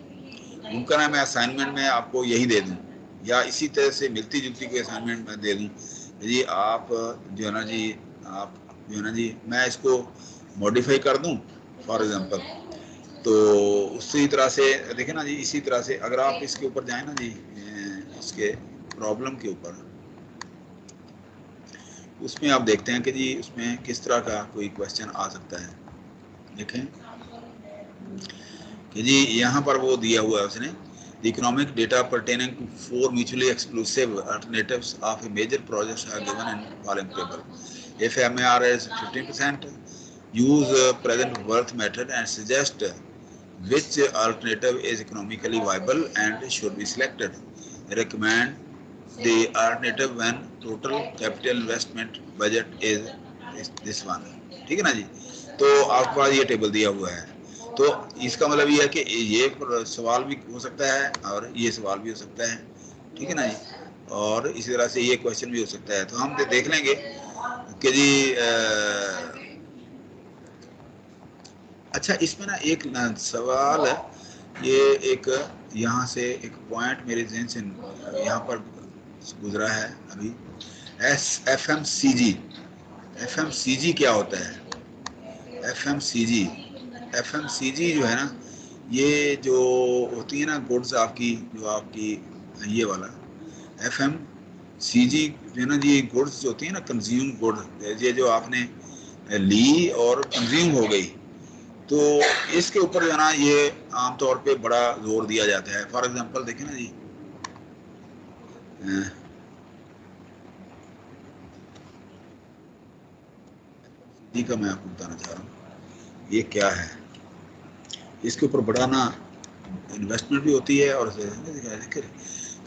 मुमकिन है मैं असाइनमेंट में आपको यही दे दूं या इसी तरह से मिलती जुलती कोई असाइनमेंट में दे दूं जी, आप जो है ना जी, आप जो है ना जी, मैं इसको मॉडिफाई कर दूं फॉर एग्जांपल, तो उसी तरह से देखें ना जी, इसी तरह से अगर आप इसके ऊपर जाएं ना जी, इसके प्रॉब्लम के ऊपर, उसमें आप देखते हैं कि जी उसमें किस तरह का कोई क्वेश्चन आ सकता है। देखें कि जी यहाँ पर वो दिया हुआ है उसने, the economic data pertaining to 4 mutually exclusive alternatives of a major projects are given in following table. If MAR is 15%, use present worth method and suggest which alternative is economically viable and should be selected. Recommend the alternative when total capital investment budget is this one. ठीक है ना जी, तो आपके पास ये table दिया हुआ है, तो इसका मतलब ये है कि ये सवाल भी हो सकता है और ये सवाल भी हो सकता है, ठीक है ना जी, और इसी तरह से ये क्वेश्चन भी हो सकता है। तो हम देख लेंगे कि जी अच्छा, इसमें ना एक सवाल है, ये एक यहाँ से एक पॉइंट मेरे जहन से यहाँ पर गुजरा है अभी, FMCG क्या होता है? FMCG जो है ना, ये जो होती है ना गुड्स आपकी, जो आपकी ये वाला FMCG जो है ना जी, गुड्स जो होती है ना, कंज्यूम गुड, ये जो आपने ली और कंज्यूम हो गई, तो इसके ऊपर जो है ना ये आमतौर पे बड़ा जोर दिया जाता है। फॉर एग्जांपल देखें ना जी, जी का मैं आपको बताना चाह रहा हूँ ये क्या है, इसके ऊपर बड़ा ना इन्वेस्टमेंट भी होती है और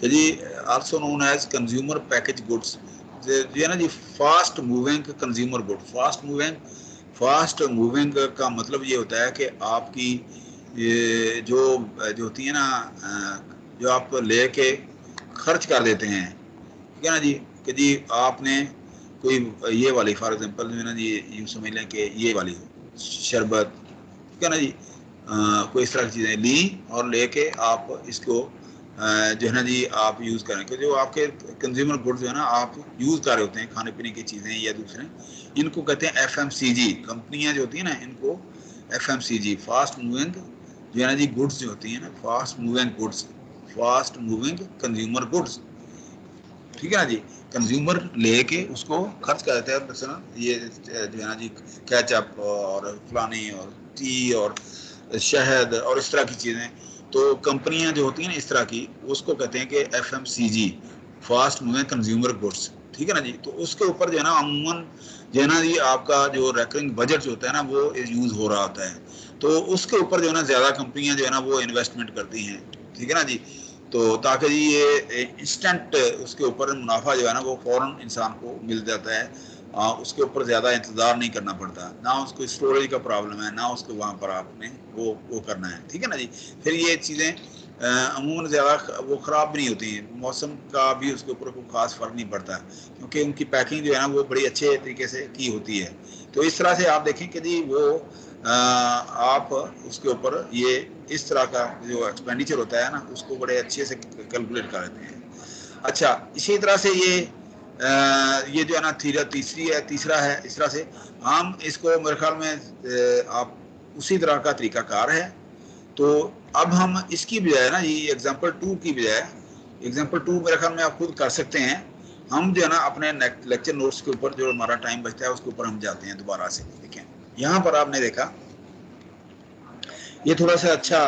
कि जी also known as consumer package goods, जो है ना जी fast moving consumer good. Fast moving का मतलब ये होता है कि आपकी ये जो होती है ना, जो आप लेके खर्च कर देते हैं, ठीक है ना जी, कि जी आपने कोई ये वाली फॉर एग्जांपल जो है ना जी, यूँ समझ लें कि ये वाली शरबत, ठीक है ना जी, कोई इस तरह की चीज़ें ली और लेके आप इसको जो है ना जी आप यूज़ करें, क्योंकि जो आपके कंज्यूमर गुड्स जो है ना आप यूज़ कर रहे होते हैं, खाने पीने की चीज़ें या दूसरे, इनको कहते हैं FMCG। कंपनियां जो होती हैं ना, इनको FMCG फास्ट मूविंग जो है ना जी गुड्स जो होती हैं ना, फास्ट मूविंग कंज्यूमर गुड्स, ठीक है ना जी, कंज्यूमर लेके उसको खर्च कर देते हैं। मसलन ये जो है ना जी केचप और फलानी और टी और शहद और इस तरह की चीज़ें, तो कंपनियां जो होती हैं ना इस तरह की, उसको कहते हैं कि FMCG fast moving consumer goods, ठीक है ना जी। तो उसके ऊपर जो है ना अमूमन जो है ना जी आपका जो रेकरिंग बजट जो होता है ना वो यूज़ हो रहा होता है, तो उसके ऊपर जो है ना ज़्यादा कंपनियां जो है ना वो इन्वेस्टमेंट करती हैं, ठीक है ना जी। तो ताकि जी ये इंस्टेंट उसके ऊपर मुनाफा जो है ना वो फ़ौरन इंसान को मिल जाता है, उसके ऊपर ज़्यादा इंतज़ार नहीं करना पड़ता, ना उसको स्टोरेज का प्रॉब्लम है, ना उसको वहाँ पर आपने वो करना है, ठीक है ना जी। फिर ये चीज़ें अमूमन ज़्यादा वो ख़राब भी नहीं होती हैं, मौसम का भी उसके ऊपर कोई ख़ास फ़र्क नहीं पड़ता, क्योंकि उनकी पैकिंग जो है ना वो बड़ी अच्छे तरीके से की होती है। तो इस तरह से आप देखें कि जी वो आप उसके ऊपर ये इस तरह का जो एक्सपेंडिचर होता है ना उसको बड़े अच्छे से कैलकुलेट कर लेते हैं। अच्छा, इसी तरह से ये जो है ना तीसरा है, इस तरह से हम इसको मेरे ख्याल में आप उसी तरह का तरीकाकार है। तो अब हम इसकी बजाय ना ये एग्जाम्पल 2 की बजाय, एग्जाम्पल 2 मेरे ख्याल में आप खुद कर सकते हैं, हम जो है ना अपने लेक्चर नोट्स के ऊपर जो हमारा टाइम बचता है उसके ऊपर हम जाते हैं दोबारा से। देखें यहाँ पर आपने देखा ये थोड़ा सा अच्छा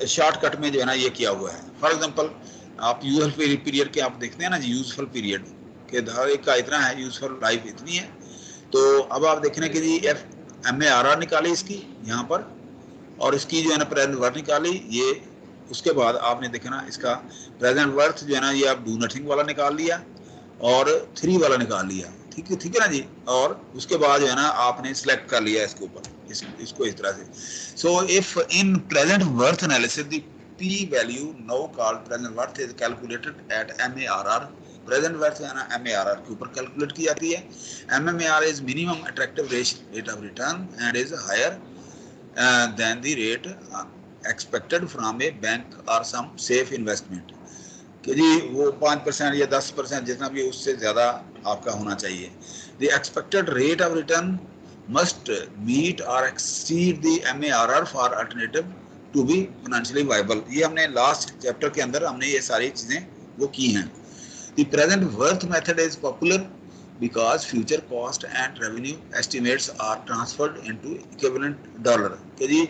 शॉर्टकट में जो है ना ये किया हुआ है। फॉर एग्जांपल आप यूजफुल पीरियड के आप देखते हैं ना जी, यूजफुल पीरियड के हर एक का इतना है, यूजफुल लाइफ इतनी है। तो अब आप देख रहे हैं कि जी MARR निकाली इसकी यहाँ पर, और इसकी जो है ना प्रेजेंट वर्थ निकाली ये, उसके बाद आपने देखा ना इसका प्रेजेंट वर्थ जो है ना ये आप डू नथिंग वाला निकाल लिया और 3 वाला निकाल लिया, ठीक है ना जी। और उसके बाद जो है ना आपने सिलेक्ट कर लिया इसके ऊपर, इसको इस तरह से। So if in present worth analysis the P value now called present worth is calculated at MARR। Present worth है ना MARR के ऊपर कैलकुलेट की जाती है। MMAR is minimum attractive rate of return and is higher than the rate expected from a bank और some safe investment, कि जी वो 5% या 10% जितना भी उससे ज़्यादा आपका होना चाहिए। The expected rate of return must meet और exceed the MARR for alternative to be financially viable. ये हमने लास्ट चैप्टर के अंदर हमने ये सारी चीज़ें वो की हैं। The present worth method is popular because future cost and revenue estimates are transferred into equivalent dollar, कि जी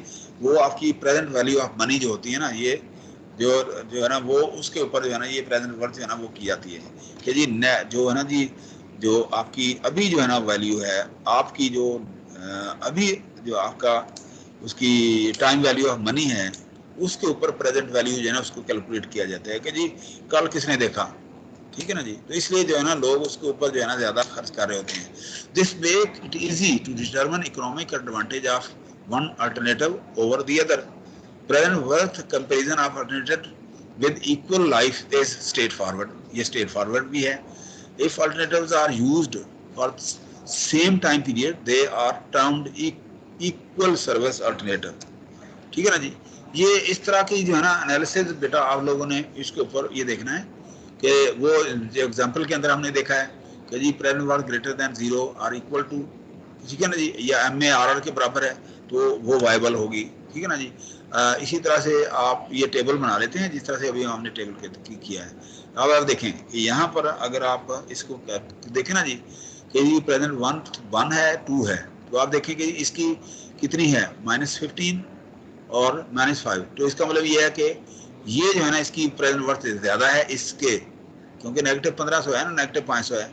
वो आपकी प्रेजेंट वैल्यू ऑफ मनी जो होती है ना, ये जो है ना वो उसके ऊपर जो है ना ये प्रेजेंट वर्थ जो है ना वो की जाती है, कि जी जो है ना जी जो आपकी अभी जो है ना वैल्यू है आपकी जो अभी जो आपका उसकी टाइम वैल्यू ऑफ मनी है उसके ऊपर प्रेजेंट वैल्यू जो है ना उसको कैलकुलेट किया जाता है, कि जी कल किसने देखा, ठीक है ना जी। तो इसलिए जो है ना लोग उसके ऊपर जो है ना ज्यादा खर्च कर रहे होते हैं। This make it easy to determine economic advantage of one alternative over the other. Present worth comparison of alternative with equal life is straightforward, ये स्ट्रेट फॉरवर्ड भी है। If alternatives are used for same time period they are termed equal service alternative, ठीक है ना जी। ये इस तरह की जो है ना एनालिसिस बेटा आप लोगों ने इसके ऊपर ये देखना है कि वो जो एग्जाम्पल के अंदर हमने देखा है कि जी प्रेजेंट वर्थ ग्रेटर देन 0 और इक्वल टू, ठीक है ना जी, या MARR के बराबर है तो वो वाइबल होगी, ठीक है ना जी। इसी तरह से आप ये टेबल बना लेते हैं जिस तरह से अभी हमने टेबल किया है। अब आप देखें कि यहाँ पर अगर आप इसको देखें ना जी कि जी प्रेजेंट 1 है 2 है, तो आप देखें कि इसकी कितनी है -15 और -5, तो इसका मतलब ये है कि ये जो है ना इसकी प्रेजेंट वर्थ ज्यादा है इसके, क्योंकि नेगेटिव 1500 है ना, नेगेटिव 500 है,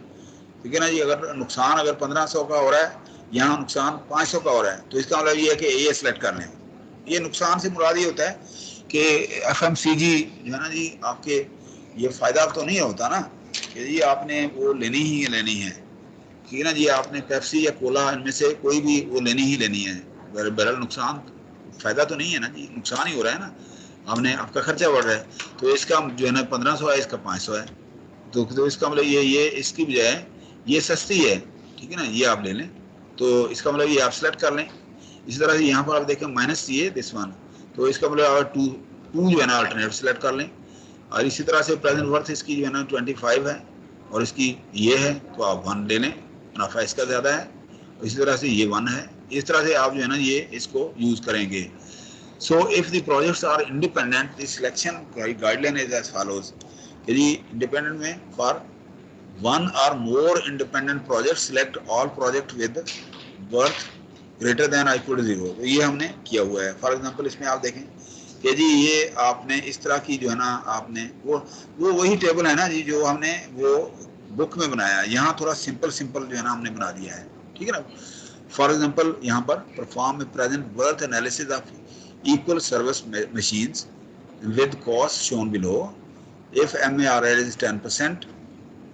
ठीक है ना जी। अगर नुकसान अगर 1500 का हो रहा है, यहाँ नुकसान 500 का हो रहा है, तो इसका मतलब ये है कि ये सिलेक्ट कर लें। ये नुकसान से मुराद ये होता है कि FMCG जो है ना जी आपके ये फायदा तो नहीं होता ना कि जी आपने वो लेनी ही लेनी है, ठीक है ना जी। आपने पेप्सी या कोला इनमें से कोई भी वो लेनी ही लेनी है, बहरहाल नुकसान फायदा तो नहीं है ना जी, नुकसान ही हो रहा है ना, हमने आपका खर्चा बढ़ रहा है। तो इसका जो है ना 1500 है, इसका 500 है, तो इसका मतलब ये इसकी बजाय ये सस्ती है, ठीक है ना, ये आप ले लें, तो इसका मतलब ये आप सेलेक्ट कर लें। इसी तरह से यहाँ पर आप देखें माइनस ये दिस वन, तो इसका मतलब अगर टू जो है ना अल्टरनेटिव सेलेक्ट कर लें। और इसी तरह से प्रेजेंट वर्थ इसकी जो है ना 25 है और इसकी ये है, तो आप 1 ले लें, मुनाफा इसका ज़्यादा है। इसी तरह से ये 1 है, इस तरह से आप जो है ना ये इसको यूज़ करेंगे। So if the projects are independent, the selection guideline is as follows. यदि independent में for one or more independent projects select all project with worth greater than or equal to 0. तो ये हमने किया हुआ है। For example इसमें आप देखें कि जी ये आपने इस तरह की जो है ना आपने वो वही टेबल है ना जी जो हमने वो बुक में बनाया है। यहाँ थोड़ा सिंपल जो है ना हमने बना दिया है, ठीक है ना। For example यहाँ पर perform a present worth analysis of equal service machines with costs shown below. If MARR is 10%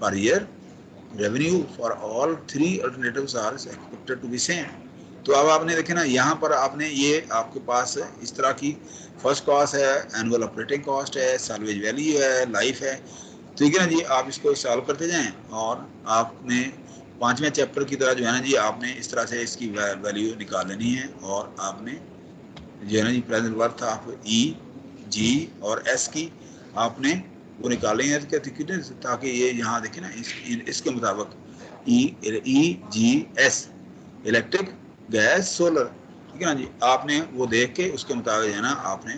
per year, revenue for all 3 alternatives are expected to be same. तो अब आपने देखे ना यहाँ पर आपने ये आपके पास इस तरह की फर्स्ट कॉस्ट है, एनुअल ऑपरेटिंग कॉस्ट है, सैलवेज वैल्यू है, लाइफ है, ठीक है ना जी। आप इसको सॉल्व करते जाएं और आपने 5वें चैप्टर की तरह जो है ना जी आपने इस तरह से इसकी वैल्यू निकाल लेनी है और आपने जो है ना जी present worth of E, G और S की आपने वो निकालें हैं ताकि ये यहाँ देखें ना इसके मुताबिक E, G, S electric, gas, solar, ठीक है ना जी। आपने वो देख के उसके मुताबिक है ना आपने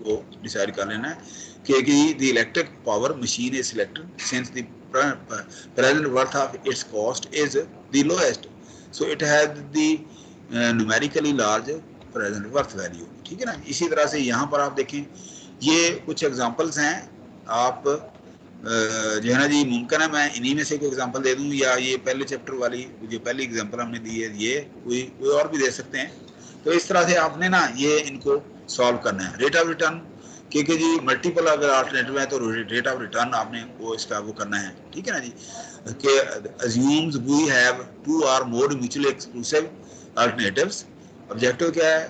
वो डिसाइड कर लेना है कि the electric power machine is selected since the present worth of its cost is the lowest, so it has the numerically large present worth value, ठीक है ना। इसी तरह से यहाँ पर आप देखें ये कुछ एग्जांपल्स हैं। आप जो है ना जी मुमकिन है मैं इन्हीं में से कोई एग्जांपल दे दूं या ये पहले चैप्टर वाली जो पहली एग्जांपल हमने दी है ये कोई और भी दे सकते हैं। तो इस तरह से आपने ना ये इनको सॉल्व करना है। रेट ऑफ रिटर्न क्योंकि जी मल्टीपल अगर अल्टरनेटिव है तो रेट ऑफ रिटर्न आपने वो इसका वो करना है, ठीक है ना जी। कि assumes we have 2 or more mutually exclusive alternatives. Objective क्या है,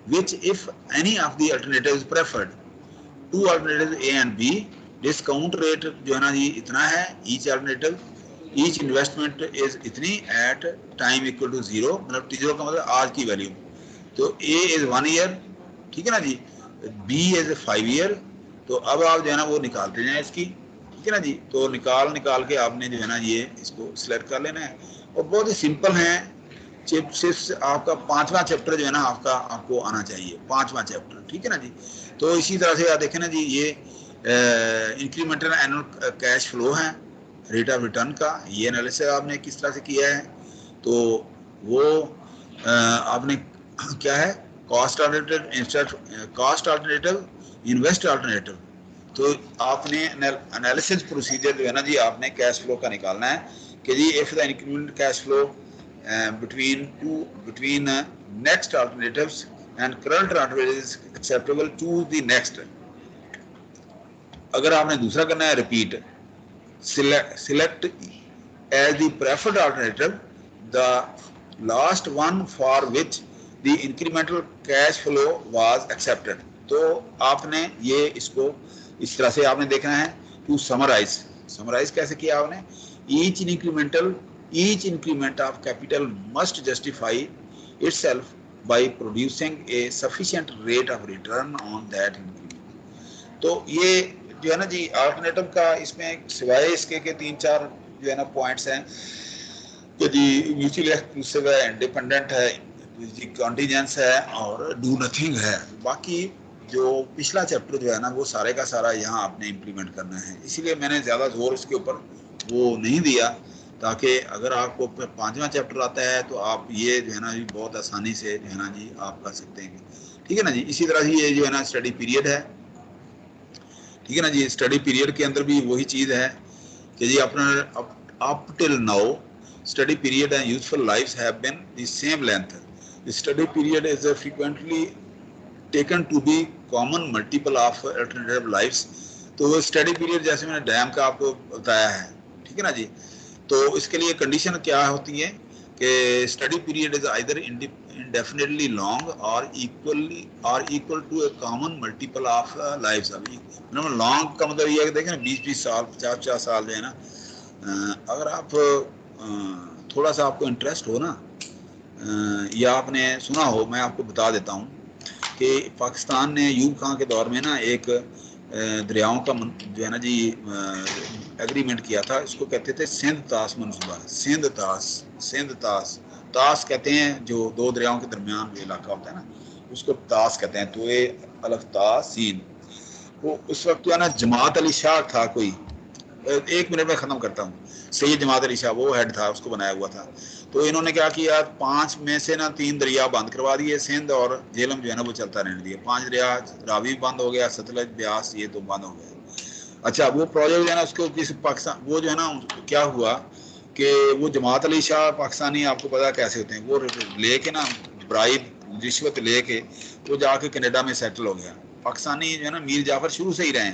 which if any of the alternatives preferred, 2 alternatives A and B, discount rate जो है ना जी इतना है, each इन्वेस्टमेंट इज इतनी एट टाइम इक्वल टू 0, मतलब 0 का मतलब आज की वैल्यू। तो A is 1 year ठीक है ना जी। बी इज 5 ईयर, तो अब आप जो है ना वो निकालते जाए इसकी, ठीक है ना जी। तो निकाल के आपने जो है ना ये इसको सिलेक्ट कर लेना है, और बहुत ही सिंपल है। सिर्फ आपका 5वां चैप्टर जो है ना आपको आना चाहिए, 5वां चैप्टर, ठीक है ना जी। तो इसी तरह से आप देखें ना जी, ये इंक्रीमेंटल एनुअल कैश फ्लो है, रेट ऑफ रिटर्न का, ये एनालिसिस आपने किस तरह से किया है। तो वो आपने क्या है, कॉस्ट अल्टरनेटिव, इन्वेस्ट अल्टरनेटिव। तो आपने एनालिसिस प्रोसीजर जो है ना जी आपने कैश फ्लो का निकालना है कि जी if the increment cash flow between next alternatives and current alternative is acceptable to the next. अगर आपने दूसरा करना है repeat, select as the preferred alternative the last one for which the incremental cash flow was accepted. तो आपने ये इसको इस तरह से आपने देखना है टू समराइज कैसे किया आपने, each increment of capital must justify itself by producing a sufficient rate of return on that increment. तो ये जो है ना जी अल्टरनेटिव का, इसमें सिवाय इसके के 3-4 जो है ना पॉइंट्स हैं कि जी म्यूचुअली एक्सक्लूसिव है, इंडिपेंडेंट है, कॉन्टिजेंस है और डू नथिंग है। बाकी जो पिछला चैप्टर जो है ना वो सारे का सारा यहाँ आपने इम्प्लीमेंट करना है, इसीलिए मैंने ज़्यादा जोर इसके ऊपर वो नहीं दिया, ताकि अगर आपको 5वां चैप्टर आता है तो आप ये जो है ना जी बहुत आसानी से जो है ना जी आप कर सकते हैं, ठीक है ना जी। इसी तरह से ये जो है ना स्टडी पीरियड है, ठीक है ना जी। स्टडी पीरियड के अंदर भी वही चीज़ है कि जी अपना up till now study period and useful lives have been the same length. The study period is frequently taken to be common multiple of alternative lives. तो वो स्टडी पीरियड जैसे मैंने डैम का आपको बताया है, ठीक है ना जी। तो इसके लिए कंडीशन क्या होती है कि study period is either indefinitely long or equal to a common multiple of lives। अभी मतलब लॉन्ग का मतलब ये है कि देखें ना 20-20 साल 50-50 साल जो है ना, अगर आप थोड़ा सा आपको इंटरेस्ट हो ना, या आपने सुना हो, मैं आपको बता देता हूँ कि पाकिस्तान ने यूब खां के दौर में ना एक दरियाओं का जो है ना जी एग्रीमेंट किया था। इसको कहते थे सिंध तास मनसूबा। सिंध तास कहते हैं जो 2 दरियाओं के दरमियान जो इलाका होता है ना, उसको तास कहते हैं। तो ये अलफ तासीन, वो उस वक्त जो है ना जमात अली शाह था कोई, 1 मिनट में ख़त्म करता हूँ, सैयद जमात अली शाह वो हेड था, उसको बनाया हुआ था। तो इन्होंने क्या किया, 5 में से ना 3 दरिया बंद करवा दिए, सिंध और झेलम जो है ना वो चलता रहने दिया। 5 दरिया, रावी बंद हो गया, सतलज ब्यास ये तो बंद हो गया। अच्छा, वो प्रोजेक्ट जो है ना उसको किसी पाकिस्तान वो जो है ना क्या हुआ कि वो जमात अली शाह पाकिस्तानी आपको पता कैसे होते हैं, वो लेके ना ब्राइब रिश्वत लेके वो जाके कनाडा में सेटल हो गया। पाकिस्तानी जो है ना मीर जाफर शुरू से ही रहे,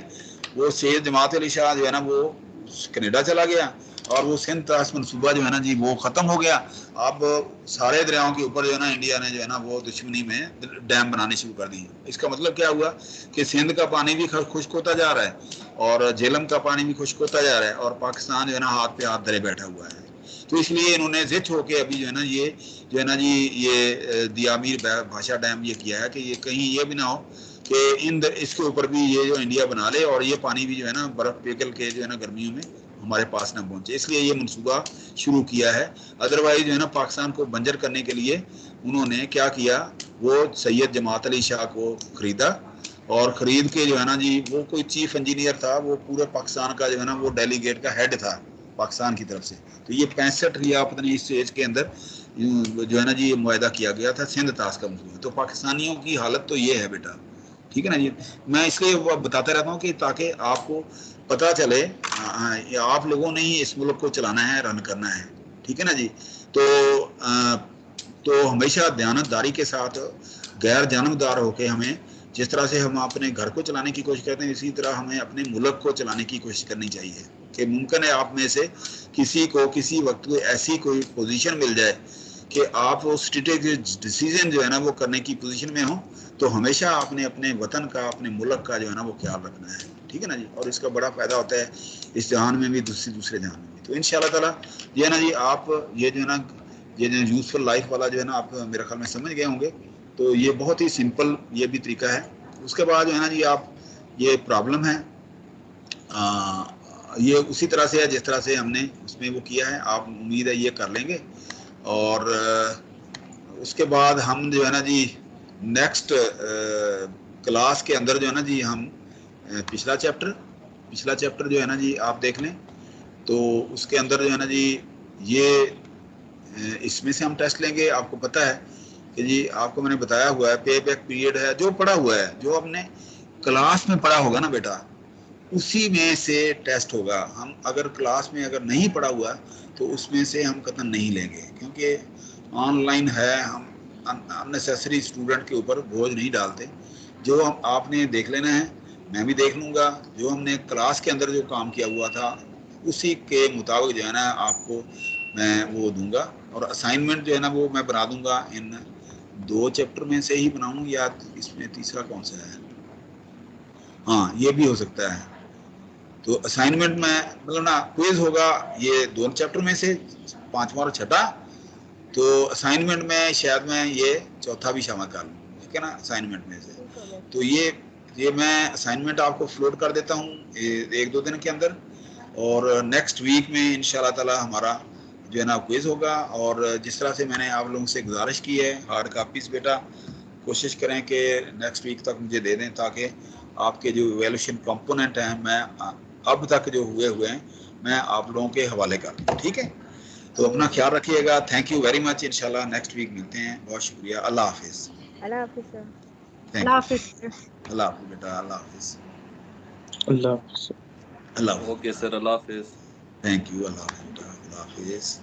वो सैयद जमात अली शाह जो है ना वो कनाडा चला गया और वो सिंध तास मनसूबा जो है ना जी वो ख़त्म हो गया। अब सारे दरियाओं के ऊपर जो है ना इंडिया ने जो है ना वो दुश्मनी में डैम बनाने शुरू कर दिए। इसका मतलब क्या हुआ कि सिंध का पानी भी खुश्क होता जा रहा है और झेलम का पानी भी खुश्क होता जा रहा है और पाकिस्तान जो है ना हाथ पे हाथ धरे बैठा हुआ है। तो इसलिए इन्होंने जिद होके अभी जो है ना ये जो है ना जी ये दियामीर भाषा डैम ये किया है कि ये कहीं ये भी ना हो कि इसके ऊपर भी ये जो इंडिया बना ले और ये पानी भी जो है ना बर्फ़ पिघल के जो है ना गर्मियों में हमारे पास ना पहुंचे, इसलिए ये मंसूबा शुरू किया है। अदरवाइज जो है ना पाकिस्तान को बंजर करने के लिए उन्होंने क्या किया, वो सैयद जमात अली शाह को ख़रीदा और ख़रीद के जो है ना जी वो कोई चीफ इंजीनियर था, वो पूरे पाकिस्तान का जो है ना वो डेलीगेट का हेड था पाकिस्तान की तरफ से। तो ये 65 या पता नहीं इस एज के अंदर जो है ना जी ये मुआहदा किया गया था सिंध तास का मंसूबा। तो पाकिस्तानियों की हालत तो ये है बेटा, ठीक है ना जी। मैं इसलिए बताता रहता हूँ कि ताकि आपको पता चले आप लोगों ने ही इस मुल्क को चलाना है, रन करना है, ठीक है ना जी। तो हमेशा दयानतदारी के साथ गैर जानबदार होकर हमें जिस तरह से हम अपने घर को चलाने की कोशिश करते हैं, इसी तरह हमें अपने मुल्क को चलाने की कोशिश करनी चाहिए कि मुमकिन है आप में से किसी को किसी वक्त कोई ऐसी कोई पोजीशन मिल जाए कि आप वो स्ट्रेटेजिक डिसीजन जो है ना वो करने की पोजीशन में हो, तो हमेशा आपने अपने वतन का अपने मुल्क का जो है ना वो ख्याल रखना है, ठीक है ना जी। और इसका बड़ा फ़ायदा होता है इस जहान में भी दूसरे जहान में भी। तो इंशाल्लाह ताला ये ना जी आप ये जो है ना ये जो यूज़फुल लाइफ वाला जो है ना आप मेरे ख्याल में समझ गए होंगे तो ये बहुत ही सिंपल ये भी तरीका है। उसके बाद जो है ना जी, आप ये प्रॉब्लम है ये उसी तरह से है जिस तरह से हमने उसमें वो किया है। आप उम्मीद है ये कर लेंगे। और उसके बाद हम जो है ना जी नेक्स्ट क्लास के अंदर जो है ना जी हम पिछला चैप्टर जो है ना जी आप देख लें। तो उसके अंदर जो है ना जी ये इसमें से हम टेस्ट लेंगे। आपको पता है कि जी आपको मैंने बताया हुआ है पे बैक पीरियड है, जो पढ़ा हुआ है, जो हमने क्लास में पढ़ा होगा ना बेटा, उसी में से टेस्ट होगा। हम अगर क्लास में अगर नहीं पढ़ा हुआ तो उसमें से हम कतई नहीं लेंगे, क्योंकि ऑनलाइन है। हम अननेसेसरी स्टूडेंट के ऊपर बोझ नहीं डालते। जो हम आपने देख लेना है, मैं भी देख लूँगा। जो हमने क्लास के अंदर जो काम किया हुआ था उसी के मुताबिक जो है ना आपको मैं वो दूंगा। और असाइनमेंट जो है ना वो मैं बना दूंगा। इन 2 चैप्टर में से ही बनाऊँ या इसमें तीसरा कौन सा है? हाँ, ये भी हो सकता है। तो असाइनमेंट में मतलब ना क्विज होगा ये 2 चैप्टर में से, 5वां और 6ठा। तो असाइनमेंट में शायद मैं ये 4था भी शामिल कर लूँ, ठीक है ना, असाइनमेंट में से। तो ये मैं असाइनमेंट आपको फ्लोट कर देता हूँ 1-2 दिन के अंदर। और नेक्स्ट वीक में इंशाल्लाह ताला हमारा जो है ना क्विज होगा। और जिस तरह से मैंने आप लोगों से गुजारिश की है, हार्ड कापीज बेटा कोशिश करें कि नेक्स्ट वीक तक मुझे दे दें, ताकि आपके जो इवैल्यूएशन कंपोनेंट हैं मैं अब तक जो हुए हैं मैं आप लोगों के हवाले कर दूँ, ठीक है। तो अपना ख्याल रखिएगा। Thank you very much. इंशाल्लाह नेक्स्ट वीक मिलते हैं। बहुत शुक्रिया। अल्लाह हाफिज। अल्लाह हाफिज सर। Thank you. अल्लाह हाफिज बेटा। अल्लाह हाफिज। अल्लाह हाफिज। अल्लाह हाफिज। ओके सर, अल्लाह हाफिज। Thank you. अल्लाह हाफिज बेटा। अल्लाह हाफिज।